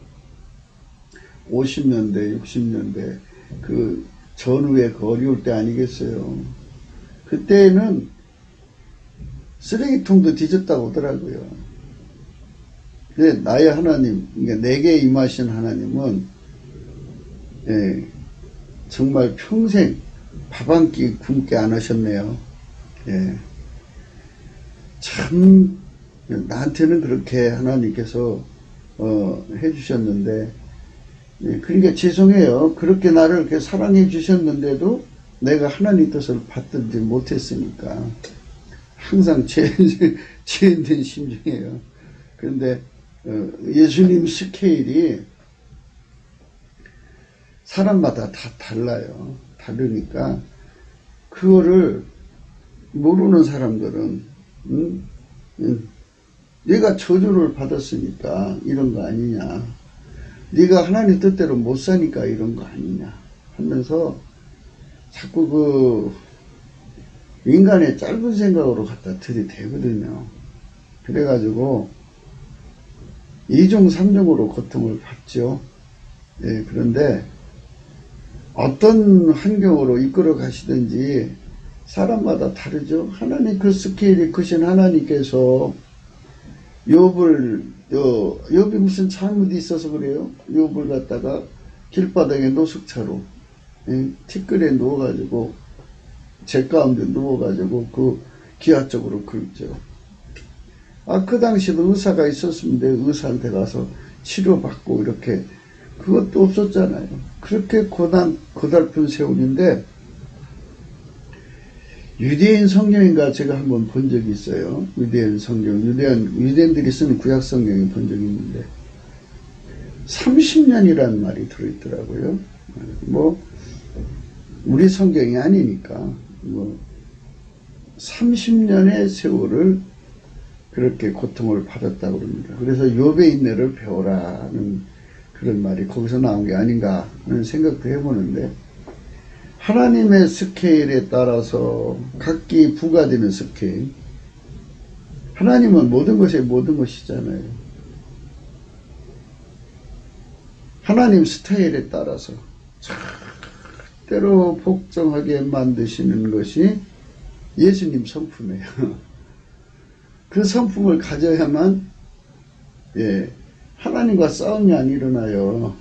[SPEAKER 1] 50년대 60년대 그 전후에 그 어려울 때 아니겠어요. 그때는 쓰레기통도 뒤졌다고 하더라고요. 근데 나의 하나님, 그러니까 내게 임하신 하나님은, 예, 정말 평생 밥 한 끼 굶게 안 하셨네요. 예, 참 나한테는 그렇게 하나님께서 해주셨는데, 예, 그러니까 죄송해요. 그렇게 나를 이렇게 사랑해 주셨는데도 내가 하나님 뜻을 받들지 못했으니까 항상 죄인된 심정이에요. 그런데 예수님 스케일이 사람마다 다 달라요. 다르니까 그거를 모르는 사람들은 네가 저주를 받았으니까 이런 거 아니냐, 네가 하나님 뜻대로 못 사니까 이런 거 아니냐 하면서 자꾸 그 인간의 짧은 생각으로 갖다 들이대거든요. 그래가지고 2중 3중으로 고통을 받죠. 예, 그런데 어떤 환경으로 이끌어 가시든지 사람마다 다르죠. 하나님 그 스케일이 크신 하나님께서 욥이 무슨 잘못이 있어서 그래요? 욥을 갖다가 길바닥에 노숙차로 티끌에 누워가지고 제 가운데 누워가지고 그 기아 쪽으로 긁죠. 그 당시에도 의사가 있었는데 의사한테 가서 치료받고 이렇게 그것도 없었잖아요. 그렇게 고달픈 세월인데 유대인 성경인가 제가 한번 본 적이 있어요. 유대인 성경, 유대인들이 쓰는 구약 성경에 본 적이 있는데 30년이라는 말이 들어있더라고요. 뭐 우리 성경이 아니니까 뭐 30년의 세월을 그렇게 고통을 받았다고 합니다. 그래서 욥의 인내를 배워라는 그런 말이 거기서 나온 게 아닌가 하는 생각도 해보는데, 하나님의 스케일에 따라서 각기 부과되는 스케일, 하나님은 모든 것의 모든 것이잖아요. 하나님 스타일에 따라서 때로 복종하게 만드시는 것이 예수님 성품이에요. 그 성품을 가져야만 하나님과 싸움이 안 일어나요.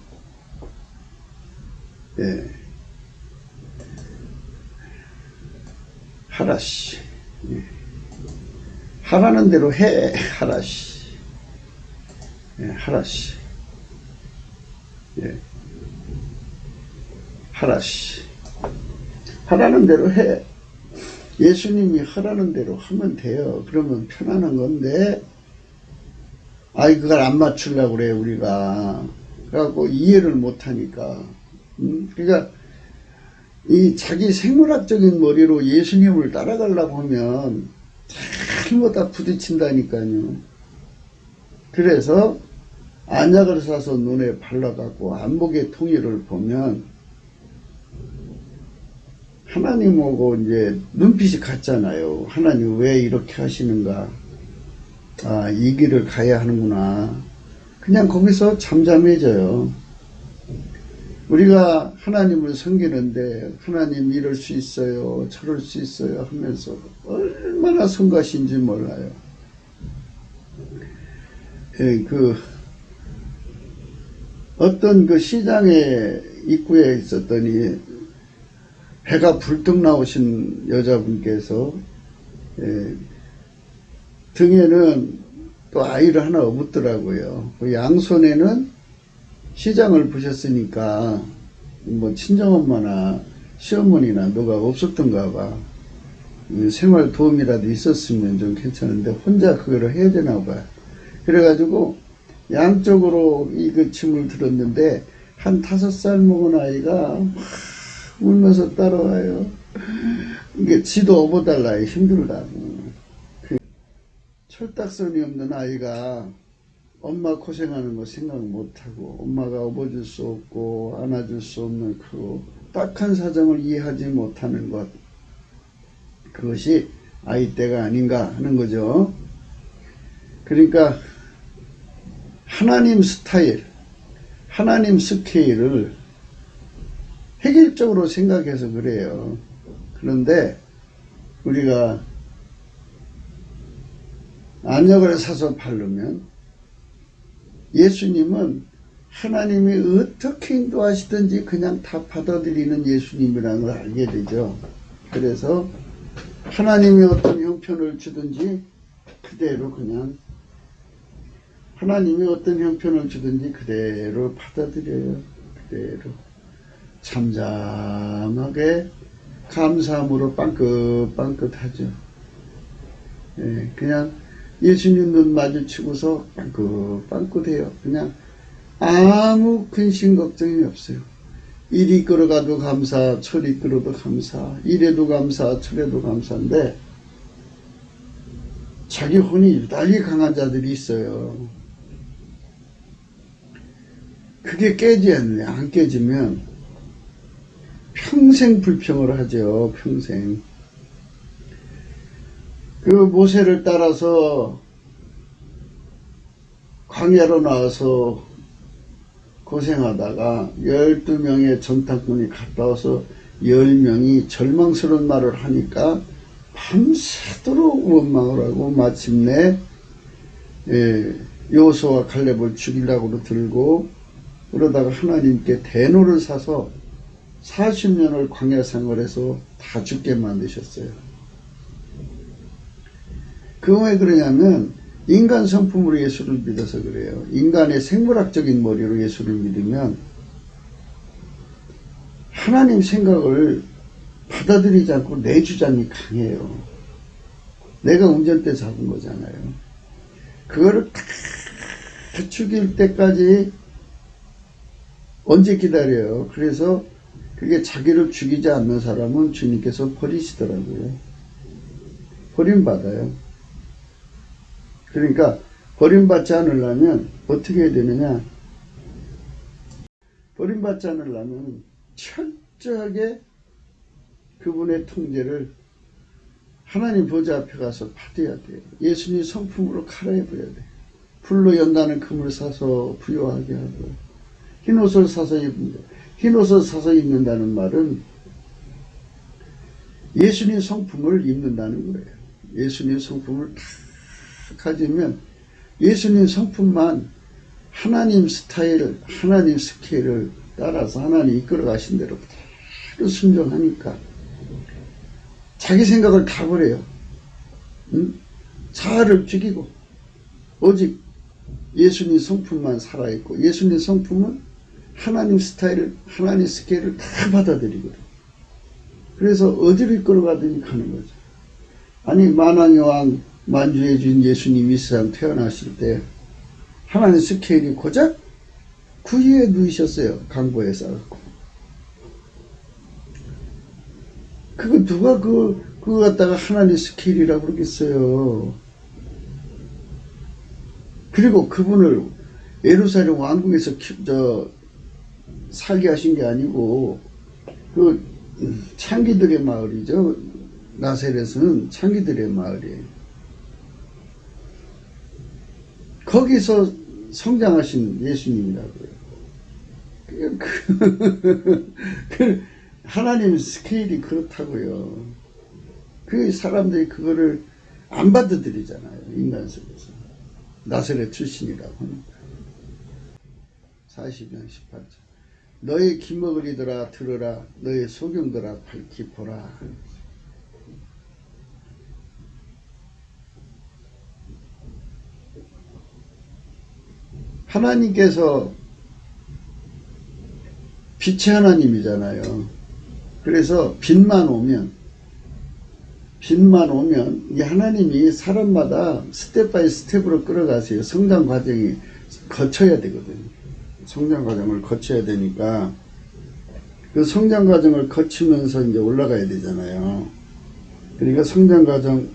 [SPEAKER 1] 하라씨. 하라는 대로 해. 하라씨. 하라씨. 하라씨. 하라는 대로 해. 예수님이 하라는 대로 하면 돼요. 그러면 편안한 건데, 그걸 안 맞추려고 그래, 우리가. 그래갖고 이해를 못하니까. 그러니까, 이 자기 생물학적인 머리로 예수님을 따라가려고 하면 잘못다 부딪힌다니까요. 그래서 안약을 사서 눈에 발라갖고 안목의 통일을 보면 하나님하고 이제 눈빛이 같잖아요. 하나님 왜 이렇게 하시는가? 이 길을 가야 하는구나. 그냥 거기서 잠잠해져요. 우리가 하나님을 섬기는데 하나님 이럴 수 있어요, 저럴 수 있어요 하면서 얼마나 성가신지 몰라요. 어떤 그 시장에 입구에 있었더니 배가 불뚝 나오신 여자분께서 등에는 또 아이를 하나 업었더라고요. 그 양손에는 시장을 보셨으니까 뭐 친정엄마나 시어머니나 누가 없었던가 봐. 생활 도움이라도 있었으면 좀 괜찮은데 혼자 그거를 해야 되나 봐. 그래가지고 양쪽으로 그 짐을 들었는데 한 5살 먹은 아이가 막 울면서 따라와요. 이게 지도 업어달라 힘들다고. 철딱선이 없는 아이가 엄마 고생하는 거 생각 못하고 엄마가 업어줄 수 없고 안아줄 수 없는 그 딱한 사정을 이해하지 못하는 것, 그것이 아이 때가 아닌가 하는 거죠. 그러니까 하나님 스타일, 하나님 스케일을 획일적으로 생각해서 그래요. 그런데 우리가 안약을 사서 바르면 예수님은 하나님이 어떻게 인도하시든지 그냥 다 받아들이는 예수님이라는 걸 알게 되죠. 그래서 하나님이 어떤 형편을 주든지 그대로 그냥 하나님이 어떤 형편을 주든지 그대로 받아들여요. 그대로 잠잠하게 감사함으로 빵긋빵긋하죠. 그냥 예수님 눈 마주치고서 빵긋빵긋해요. 그냥 아무 근심 걱정이 없어요. 이리 끌어가도 감사, 저리 끌어도 감사, 이래도 감사, 저래도 감사인데 자기 혼이 유달리 강한 자들이 있어요. 그게 깨지 않네. 안 깨지면 평생 불평을 하죠. 평생. 그 모세를 따라서 광야로 나와서 고생하다가 12명의 전탁군이 갔다 와서 10명이 절망스러운 말을 하니까 밤새도록 원망을 하고 마침내 여호수아와 갈렙을 죽이려고 들고 그러다가 하나님께 대노를 사서 40년을 광야 생활해서 다 죽게 만드셨어요. 그건 왜 그러냐면 인간 성품으로 예수를 믿어서 그래요. 인간의 생물학적인 머리로 예수를 믿으면 하나님 생각을 받아들이지 않고 내 주장이 강해요. 내가 운전대 잡은 거잖아요. 그거를 다 죽일 때까지 언제 기다려요. 그래서 그게 자기를 죽이지 않는 사람은 주님께서 버리시더라고요. 버림받아요. 그러니까 버림받지 않으려면 어떻게 해야 되느냐. 버림받지 않으려면 철저하게 그분의 통제를 하나님 보좌 앞에 가서 받아야 돼요. 예수님 성품으로 갈아입어야 돼요. 불로 연다는 금을 사서 부요하게 하고 흰옷을 사서 입는다. 흰옷을 사서 입는다는 말은 예수님 성품을 입는다는 거예요. 예수님 성품을 다 가지면 예수님 성품만 하나님 스타일, 하나님 스케일을 따라서 하나님 이끌어 가신 대로 바로 순종하니까 자기 생각을 다 버려요. 자아를 죽이고 오직 예수님 성품만 살아있고 예수님 성품은 하나님 스타일, 하나님 스케일을 다 받아들이거든. 그래서 어디로 이끌어가든지 가는 거죠. 아니 만왕의 왕 만주의 주인 예수님이 이 세상 태어나실 때 하나님 스케일이 고작 구유에 누이셨어요. 강보에 쌓았고. 그거 누가 그거 갖다가 하나님 스케일이라고 그러겠어요. 그리고 그분을 예루살렘 왕궁에서 살게 하신 게 아니고 그 창기들의 마을이죠. 나사렛은 창기들의 마을이에요. 거기서 성장하신 예수님이라고요. 하나님 스케일이 그렇다고요. 그 사람들이 그거를 안 받아들이잖아요. 인간 속에서. 나사렛 출신이라고 하니까. 40장 18절. 너의 기먹으리더라 들으라. 너의 소경들아 밝히 보라. 하나님께서 빛의 하나님이잖아요. 그래서 빛만 오면 이 하나님이 사람마다 스텝 바이 스텝으로 끌어가세요. 성장 과정이 거쳐야 되거든요. 성장 과정을 거쳐야 되니까 그 성장 과정을 거치면서 이제 올라가야 되잖아요. 그러니까 성장 과정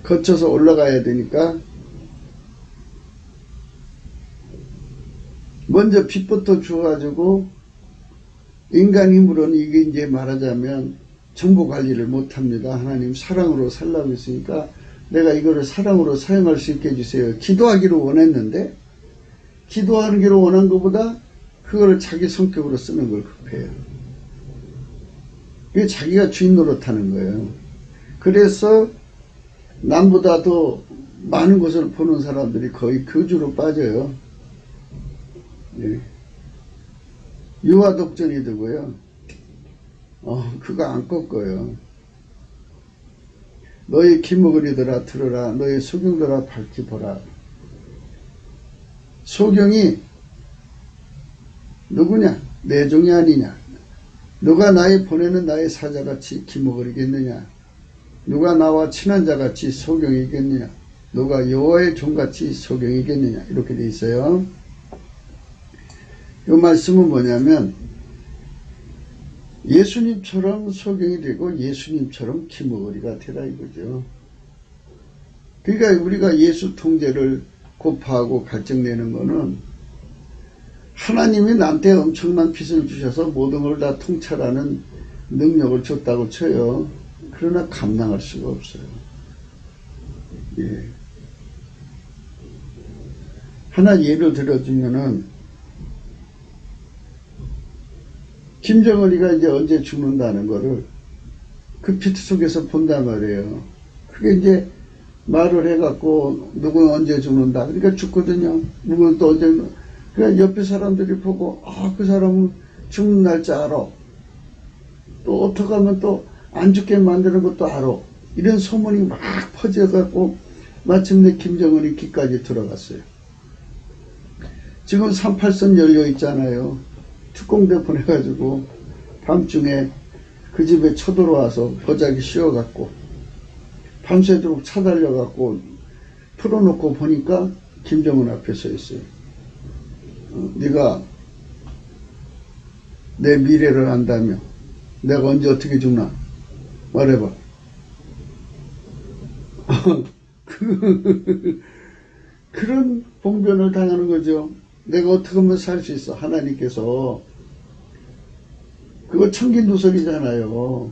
[SPEAKER 1] 거쳐서 올라가야 되니까 먼저 빛부터 주어가지고 인간 힘으로는 이게 이제 말하자면 정보 관리를 못합니다. 하나님 사랑으로 살라고 했으니까 내가 이거를 사랑으로 사용할 수 있게 해주세요. 기도하기를 원했는데 기도하기를 원한 것보다 그거를 자기 성격으로 쓰는 걸 급해요. 그게 자기가 주인 노릇하는 거예요. 그래서 남보다 더 많은 것을 보는 사람들이 거의 교주로 빠져요. 예. 유아 독전이 되고요. 그거 안 꺾어요. 너희 기먹으리더라 들으라. 너희 소경들아 밝히 보라. 소경이 누구냐? 내 종이 아니냐? 누가 나의 보내는 나의 사자같이 기먹으리겠느냐? 누가 나와 친한 자같이 소경이겠느냐? 누가 여호와의 종같이 소경이겠느냐? 이렇게 돼 있어요. 이 말씀은 뭐냐면 예수님처럼 소경이 되고 예수님처럼 기먹으리가 되라 이거죠. 그러니까 우리가 예수 통제를 고파하고 갈증내는 거는 하나님이 나한테 엄청난 빚을 주셔서 모든 걸 다 통찰하는 능력을 줬다고 쳐요. 그러나 감당할 수가 없어요. 예. 하나 예를 들어주면은 김정은이가 이제 언제 죽는다는 거를 그 피트 속에서 본단 말이에요. 그게 이제 말을 해갖고 누구는 언제 죽는다. 그러니까 죽거든요. 누구는 또 언제. 그러니까 옆에 사람들이 보고 그 사람은 죽는 날짜 알아. 또 어떻게 하면 또 안 죽게 만드는 것도 알아. 이런 소문이 막 퍼져갖고 마침내 김정은이 귀까지 들어갔어요. 지금 38선 열려 있잖아요. 특공대 보내가지고 밤중에 그 집에 쳐들어와서 보자기 씌워갖고 밤새도록 차달려갖고 풀어놓고 보니까 김정은 앞에 서 있어요. 네가 내 미래를 안다며 내가 언제 어떻게 죽나 말해봐. 그런 봉변을 당하는 거죠. 내가 어떻게 하면 살 수 있어. 하나님께서 그거 청긴누설이잖아요.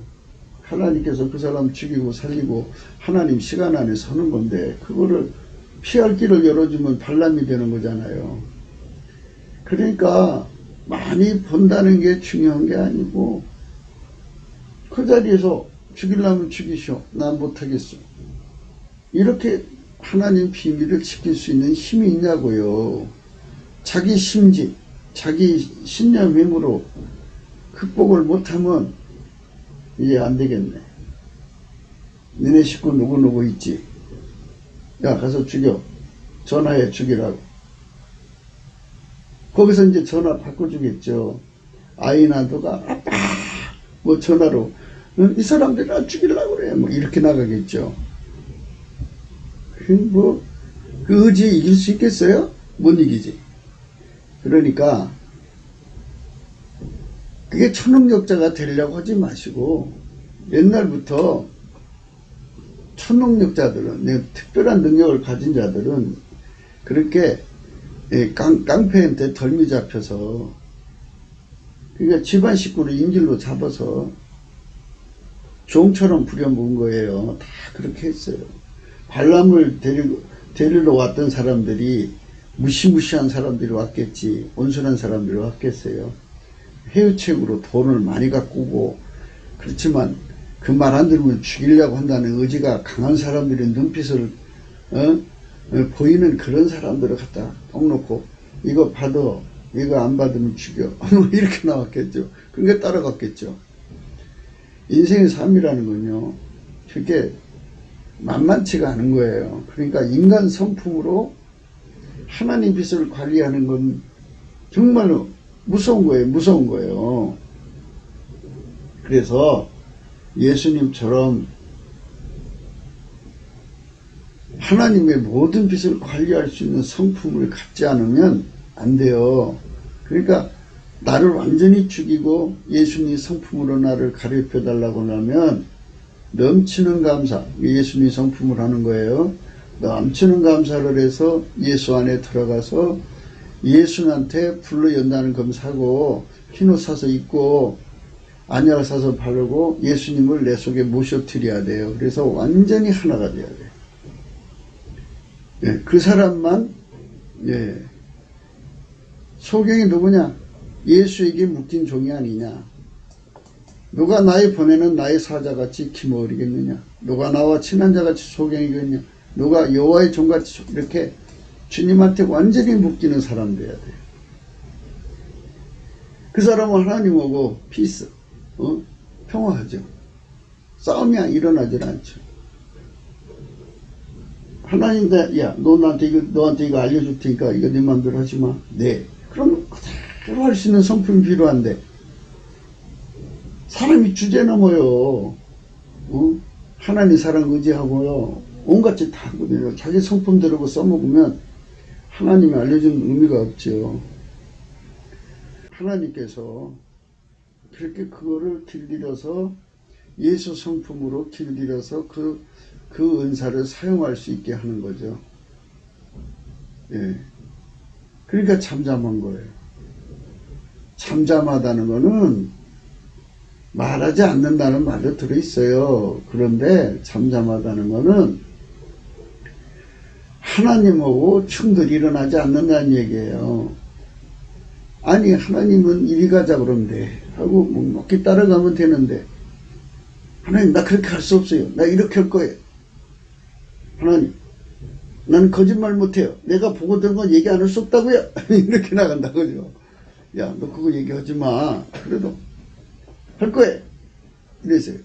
[SPEAKER 1] 하나님께서 그 사람 죽이고 살리고 하나님 시간 안에 서는 건데 그거를 피할 길을 열어주면 반람이 되는 거잖아요. 그러니까 많이 본다는 게 중요한 게 아니고 그 자리에서 죽이려면 죽이시오. 난 못하겠어. 이렇게 하나님 비밀을 지킬 수 있는 힘이 있냐고요. 자기 심지, 자기 신념 힘으로 극복을 못하면 이제 안 되겠네. 너네 식구 누구누구 있지? 야, 가서 죽여. 전화해 죽이라고. 거기서 이제 전화 바꿔주겠죠. 아이나 누가 아빠 뭐 전화로 이 사람들 나 죽이려고 그래. 뭐 이렇게 나가겠죠. 뭐 그 의지에 이길 수 있겠어요? 못 이기지. 그러니까 그게 초능력자가 되려고 하지 마시고 옛날부터 초능력자들은 특별한 능력을 가진 자들은 그렇게 깡패한테 덜미 잡혀서 그러니까 집안 식구를 인질로 잡아서 종처럼 부려먹은 거예요. 다 그렇게 했어요. 발람을 데리러 왔던 사람들이 무시무시한 사람들이 왔겠지. 온순한 사람들이 왔겠어요. 해유책으로 돈을 많이 갖고 오고 그렇지만 그 말 안 들으면 죽이려고 한다는 의지가 강한 사람들의 눈빛을 보이는 그런 사람들을 갖다 똥 놓고 이거 받아 이거 안 받으면 죽여 이렇게 나왔겠죠. 그게 따라갔겠죠. 인생의 삶이라는 건요 그게 만만치가 않은 거예요. 그러니까 인간 성품으로 하나님 빛을 관리하는 건 정말로 무서운 거예요. 무서운 거예요. 그래서 예수님처럼 하나님의 모든 빛을 관리할 수 있는 성품을 갖지 않으면 안 돼요. 그러니까 나를 완전히 죽이고 예수님 성품으로 나를 가르쳐 달라고 하면 넘치는 감사, 예수님 성품을 하는 거예요. 넘치는 감사를 해서 예수 안에 들어가서 예수한테 불로 연다는 검 사고 흰옷 사서 입고 안약 사서 바르고 예수님을 내 속에 모셔드려야 돼요. 그래서 완전히 하나가 돼야 돼요. 예, 그 사람만 소경이 누구냐? 예수에게 묶인 종이 아니냐? 누가 나의 보내는 나의 사자같이 기머리겠느냐? 누가 나와 친한 자같이 소경이겠느냐? 누가 여호와의 종같이 이렇게 주님한테 완전히 묶이는 사람 돼야 돼요. 그 사람은 하나님하고 피스, 평화하죠. 싸움이 일어나질 않죠. 하나님한테 야, 너한테 이거 알려줄 테니까 이거 네 맘대로 하지 마. 네. 그럼 그대로 할 수 있는 성품이 필요한데 사람이 주제 넘어요. 하나님 사랑 의지하고요. 온갖 짓 다 하거든요. 자기 성품대로 써먹으면 하나님이 알려준 의미가 없죠. 하나님께서 그렇게 그거를 길들여서 예수 성품으로 길들여서 그 은사를 사용할 수 있게 하는 거죠. 예. 그러니까 잠잠한 거예요. 잠잠하다는 거는 말하지 않는다는 말도 들어있어요. 그런데 잠잠하다는 거는 하나님하고 충돌이 일어나지 않는다는 얘기예요. 아니 하나님은 이리 가자 그러면 돼 하고 먹기 따라가면 되는데 하나님 나 그렇게 할 수 없어요. 나 이렇게 할 거예요. 하나님 나는 거짓말 못해요. 내가 보고 들은 건 얘기 안 할 수 없다고요. 이렇게 나간다 그죠. 야 너 그거 얘기하지 마. 그래도 할 거예요. 이랬어요.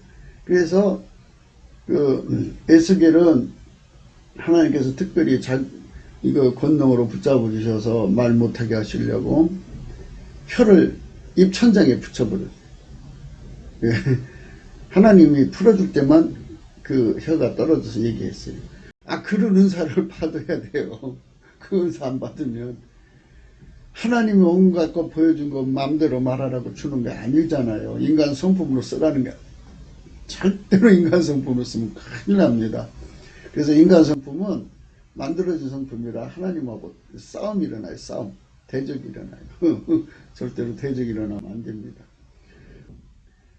[SPEAKER 1] 그래서 에스겔은 하나님께서 특별히 이거 권능으로 붙잡아 주셔서 말 못하게 하시려고 혀를 입천장에 붙여버렸어요. 예. 하나님이 풀어줄 때만 그 혀가 떨어져서 얘기했어요. 그런 은사를 받아야 돼요. 그 은사 안 받으면 하나님이 온갖 거 보여준 거 마음대로 말하라고 주는 게 아니잖아요. 인간 성품으로 쓰라는 게 절대로 인간 성품으로 쓰면 큰일 납니다. 그래서 인간 성품은 만들어진 성품이라 하나님하고 싸움이 일어나요. 싸움. 대적이 일어나요. 절대로 대적이 일어나면 안 됩니다.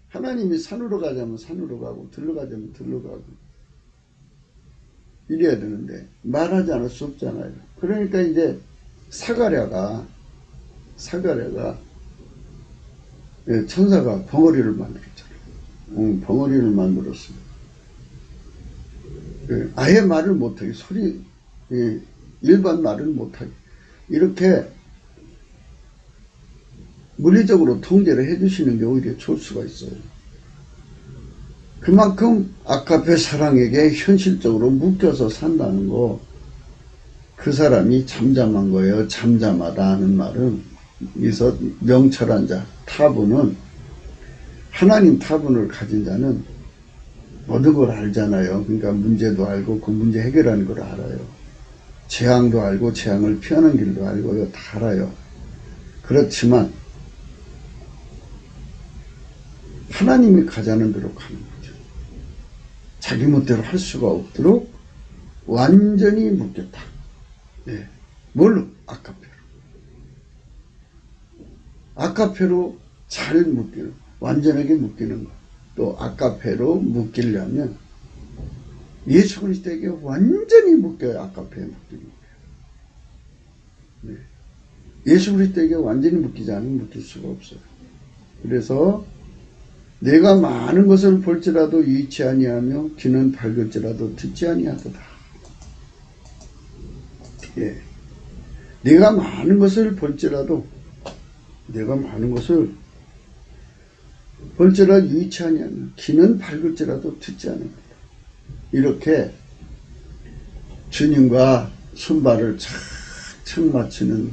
[SPEAKER 1] 하나님이 산으로 가자면 산으로 가고 들러 가자면 들러 가고 이래야 되는데 말하지 않을 수 없잖아요. 그러니까 이제 사가랴가 천사가 벙어리를 만들었잖아요. 벙어리를 만들었습니다. 아예 말을 못하게 일반 말을 못하게 이렇게 물리적으로 통제를 해주시는 게 오히려 좋을 수가 있어요. 그만큼 아카페 사랑에게 현실적으로 묶여서 산다는 거, 그 사람이 잠잠한 거예요. 잠잠하다 하는 말은 여기서 명철한 자, 타분은 하나님 타분을 가진 자는 모든 걸 알잖아요. 그러니까 문제도 알고 그 문제 해결하는 걸 알아요. 재앙도 알고 재앙을 피하는 길도 알고 이거 다 알아요. 그렇지만 하나님이 가자는 대로 가는 거죠. 자기 멋대로 할 수가 없도록 완전히 묶였다. 네. 뭘로? 아카페로. 아카페로 잘 묶이는, 완전하게 묶이는 것. 또 아카페로 묶이려면 예수 그리스도에게 완전히 묶여야 아카페에 묶이는 거예요. 네. 예수 그리스도에게 완전히 묶이지 않으면 묶일 수가 없어요. 그래서 내가 많은 것을 볼지라도 유의치 아니하며 귀는 밝을지라도 듣지 아니하도다. 예. 내가 많은 것을 볼지라도 유의치 아니하며 귀는 밝을지라도 듣지 않습니다. 이렇게 주님과 손발을 착착 맞추는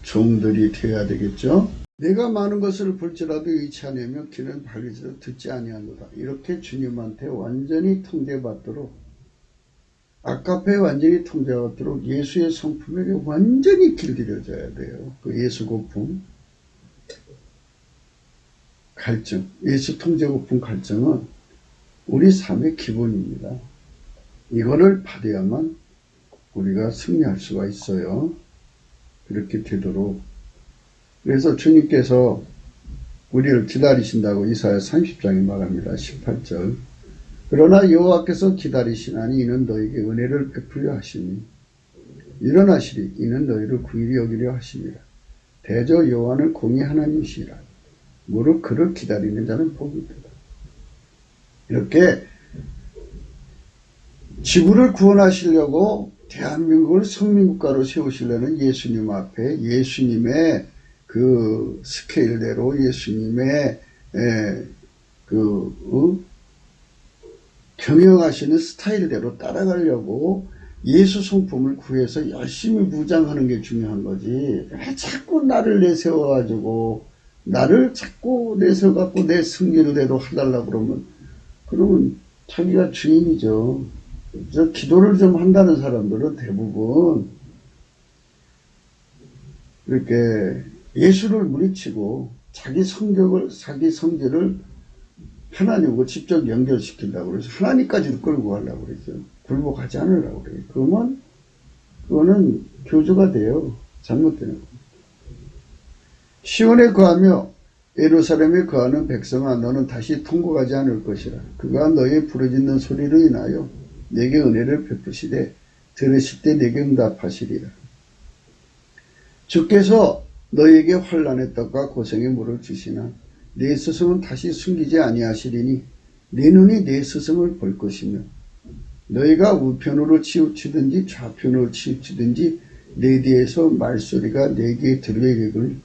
[SPEAKER 1] 종들이 되어야 되겠죠. 내가 많은 것을 볼지라도 유의치 아니하며 귀는 밝을지라도 듣지 아니하노라. 이렇게 주님한테 완전히 통제받도록, 아카페에 완전히 통제받도록 예수의 성품에게 완전히 길들여져야 돼요. 그 예수 고품 갈증, 예수 통제 고품 갈증은 우리 삶의 기본입니다. 이거를 받아야만 우리가 승리할 수가 있어요. 그렇게 되도록. 그래서 주님께서 우리를 기다리신다고 이사야 30장에 말합니다. 18절. 그러나 여호와께서 기다리시나니 이는 너에게 은혜를 베풀려 하시니 일어나시리 이는 너희를 긍휼히 여기려 하시니라. 대저 여호와는 공의 하나님이시라. 무릇 그를 기다리는 자는 복이 있도다. 이렇게 지구를 구원하시려고 대한민국을 성민국가로 세우시려는 예수님 앞에 예수님의 그 스케일대로 예수님의 경영하시는 스타일대로 따라가려고 예수 성품을 구해서 열심히 무장하는 게 중요한 거지. 왜 자꾸 나를 내세워가지고 나를 자꾸 내세워갖고 내 승리를대로 해달라고 그러면 자기가 주인이죠. 저 기도를 좀 한다는 사람들은 대부분 이렇게 예수를 물리치고 자기 성질을 하나님과 직접 연결시키려고 그래서 하나님까지도 끌고 가려고 그러죠. 굴복하지 않으려고 그래요. 그거는 교주가 돼요. 잘못되는 겁니다. 시온에 거하며 예루살렘에 거하는 백성아 너는 다시 통곡하지 않을 것이라. 그가 너의 부르짖는 소리로 인하여 내게 은혜를 베푸시되 들으실 때 내게 응답하시리라. 주께서 너에게 환난의 떡과 고생의 물을 주시나 내 스승은 다시 숨기지 아니하시리니 내 눈이 내 스승을 볼 것이며 너희가 우편으로 치우치든지 좌편으로 치우치든지 내 뒤에서 말소리가 내게 들리기를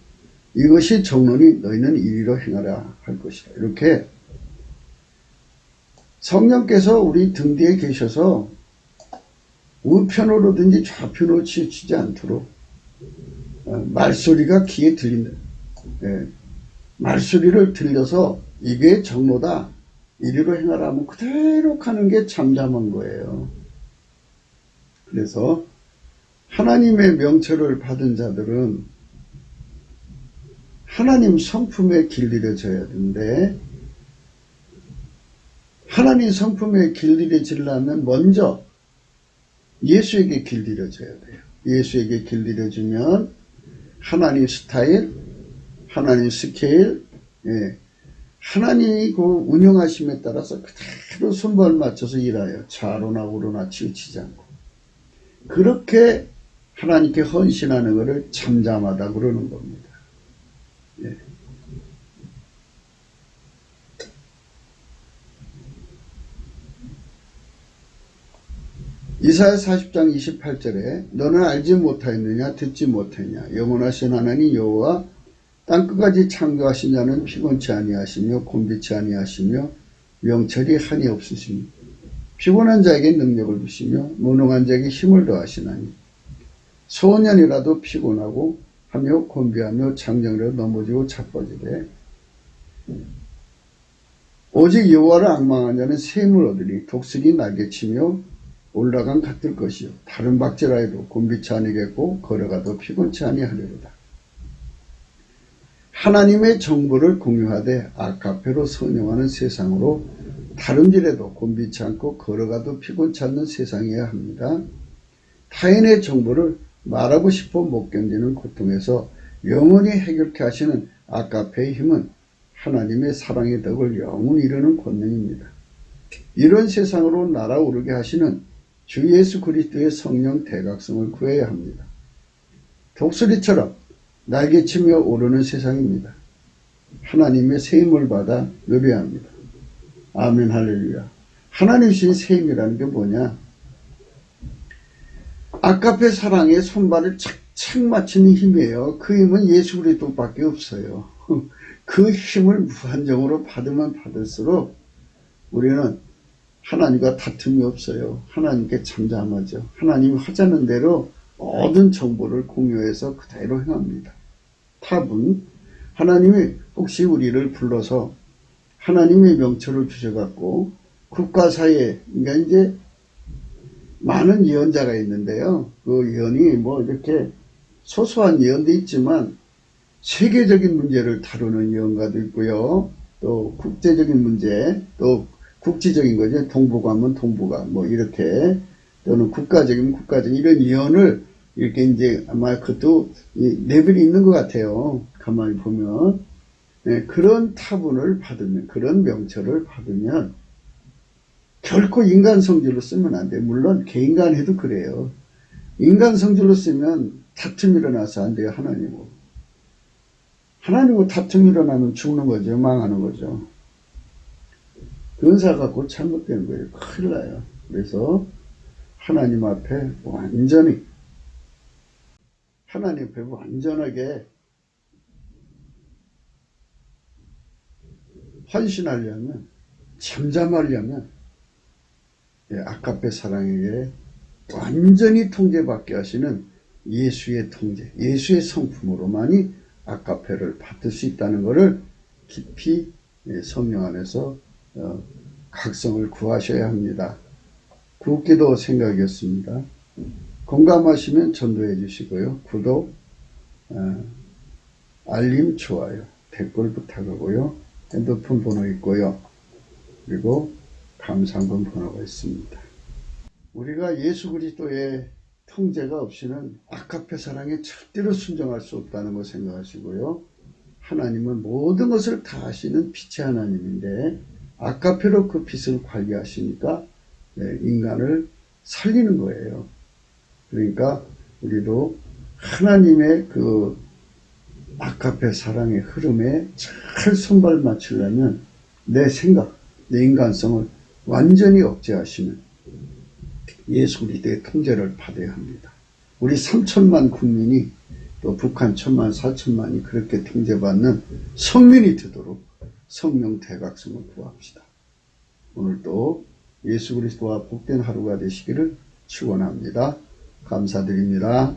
[SPEAKER 1] 이것이 정론이 너희는 이리로 행하라 할 것이다. 이렇게 성령께서 우리 등 뒤에 계셔서 우편으로든지 좌편으로 치우치지 않도록 말소리가 귀에 들린다. 말소리를 들려서 이게 정로다, 이리로 행하라 하면 그대로 가는 게 잠잠한 거예요. 그래서 하나님의 명철을 받은 자들은 하나님 성품에 길들여져야 되는데, 하나님 성품에 길들여지려면 먼저 예수에게 길들여져야 돼요. 예수에게 길들여지면 하나님 스타일, 하나님 스케일, 하나님이 그 운영하심에 따라서 그대로 손발 맞춰서 일하여 좌로나 우로나 치우치지 않고, 그렇게 하나님께 헌신하는 것을 잠잠하다 그러는 겁니다. 이사야 40장 28절에 너는 알지 못하였느냐, 듣지 못했냐, 영원하신 하나님 여호와 땅끝까지 창조하신 자는 피곤치 아니하시며 곤비치 아니하시며 명철이 한이 없으시며 피곤한 자에게 능력을 주시며 무능한 자에게 힘을 더하시나니 소년이라도 피곤하고 하며 곤비하며 장정이라도 넘어지고 자빠지되 오직 여호와를 앙망한 자는 샘을 얻으니 독수리 날개치며 올라간 같을 것이요 다른 박제라 해도 곤비치 아니겠고 걸어가도 피곤치 아니하리로다. 하나님의 정보를 공유하되 아카페로 성령하는 세상으로 다름질해도 곤비치 않고 걸어가도 피곤치 않는 세상이어야 합니다. 타인의 정보를 말하고 싶어 못 견디는 고통에서 영원히 해결케 하시는 아카페의 힘은 하나님의 사랑의 덕을 영원히 이루는 권능입니다. 이런 세상으로 날아오르게 하시는 주 예수 그리스도의 성령 대각성을 구해야 합니다. 독수리처럼 날개치며 오르는 세상입니다. 하나님의 세임을 받아 누려야 합니다. 아멘 할렐루야. 하나님 주신 세임이라는 게 뭐냐? 아카페 사랑의 손발을 착착 맞추는 힘이에요. 그 힘은 예수 그리스도밖에 없어요. 그 힘을 무한정으로 받으면 받을수록 우리는 하나님과 다툼이 없어요. 하나님께 잠잠하죠. 하나님 하자는 대로 모든 정보를 공유해서 그대로 행합니다. 탑은 하나님이 혹시 우리를 불러서 하나님의 명철을 주셔갖고 국가 사회에, 그러니까 이제 많은 예언자가 있는데요. 그 예언이 뭐 이렇게 소소한 예언도 있지만 세계적인 문제를 다루는 예언가도 있고요. 또 국제적인 문제, 또 국지적인 거죠. 동북아면 동북아, 뭐 이렇게, 또는 국가적이면 국가적인 이런 예언을 이렇게 이제 아마 그것도 레벨이 있는 것 같아요. 가만히 보면. 그런 타분을 받으면, 그런 명철을 받으면 결코 인간 성질로 쓰면 안 돼요. 물론 개인간 해도 그래요. 인간 성질로 쓰면 다툼이 일어나서 안 돼요. 하나님하고 다툼이 일어나면 죽는 거죠. 망하는 거죠. 은사 갖고 잘못된 거예요. 큰일 나요. 그래서 하나님 앞에 완전히, 하나님 앞에 완전하게 헌신하려면, 잠잠하려면 아카페 사랑에게 완전히 통제받게 하시는 예수의 통제, 예수의 성품으로만이 아카페를 받을 수 있다는 것을 깊이 성령 안에서 각성을 구하셔야 합니다. 굵기도 생각이었습니다. 공감하시면 전도해 주시고요. 구독, 알림, 좋아요, 댓글 부탁하고요. 핸드폰 번호 있고요. 그리고 감상본 번호가 있습니다. 우리가 예수 그리스도의 통제가 없이는 아카페 사랑에 절대로 순종할 수 없다는 거 생각하시고요. 하나님은 모든 것을 다 하시는 빛의 하나님인데 아카페로 그 빛을 관리하시니까 인간을 살리는 거예요. 그러니까 우리도 하나님의 그 아카페 사랑의 흐름에 잘 손발 맞추려면 내 생각, 내 인간성을 완전히 억제하시는 예수 그리스도의 통제를 받아야 합니다. 우리 3천만 국민이, 또 북한 1,000만, 4천만이 그렇게 통제받는 성민이 되도록 성령 대각성을 구합시다. 오늘도 예수 그리스도와 복된 하루가 되시기를 축원합니다. 감사드립니다.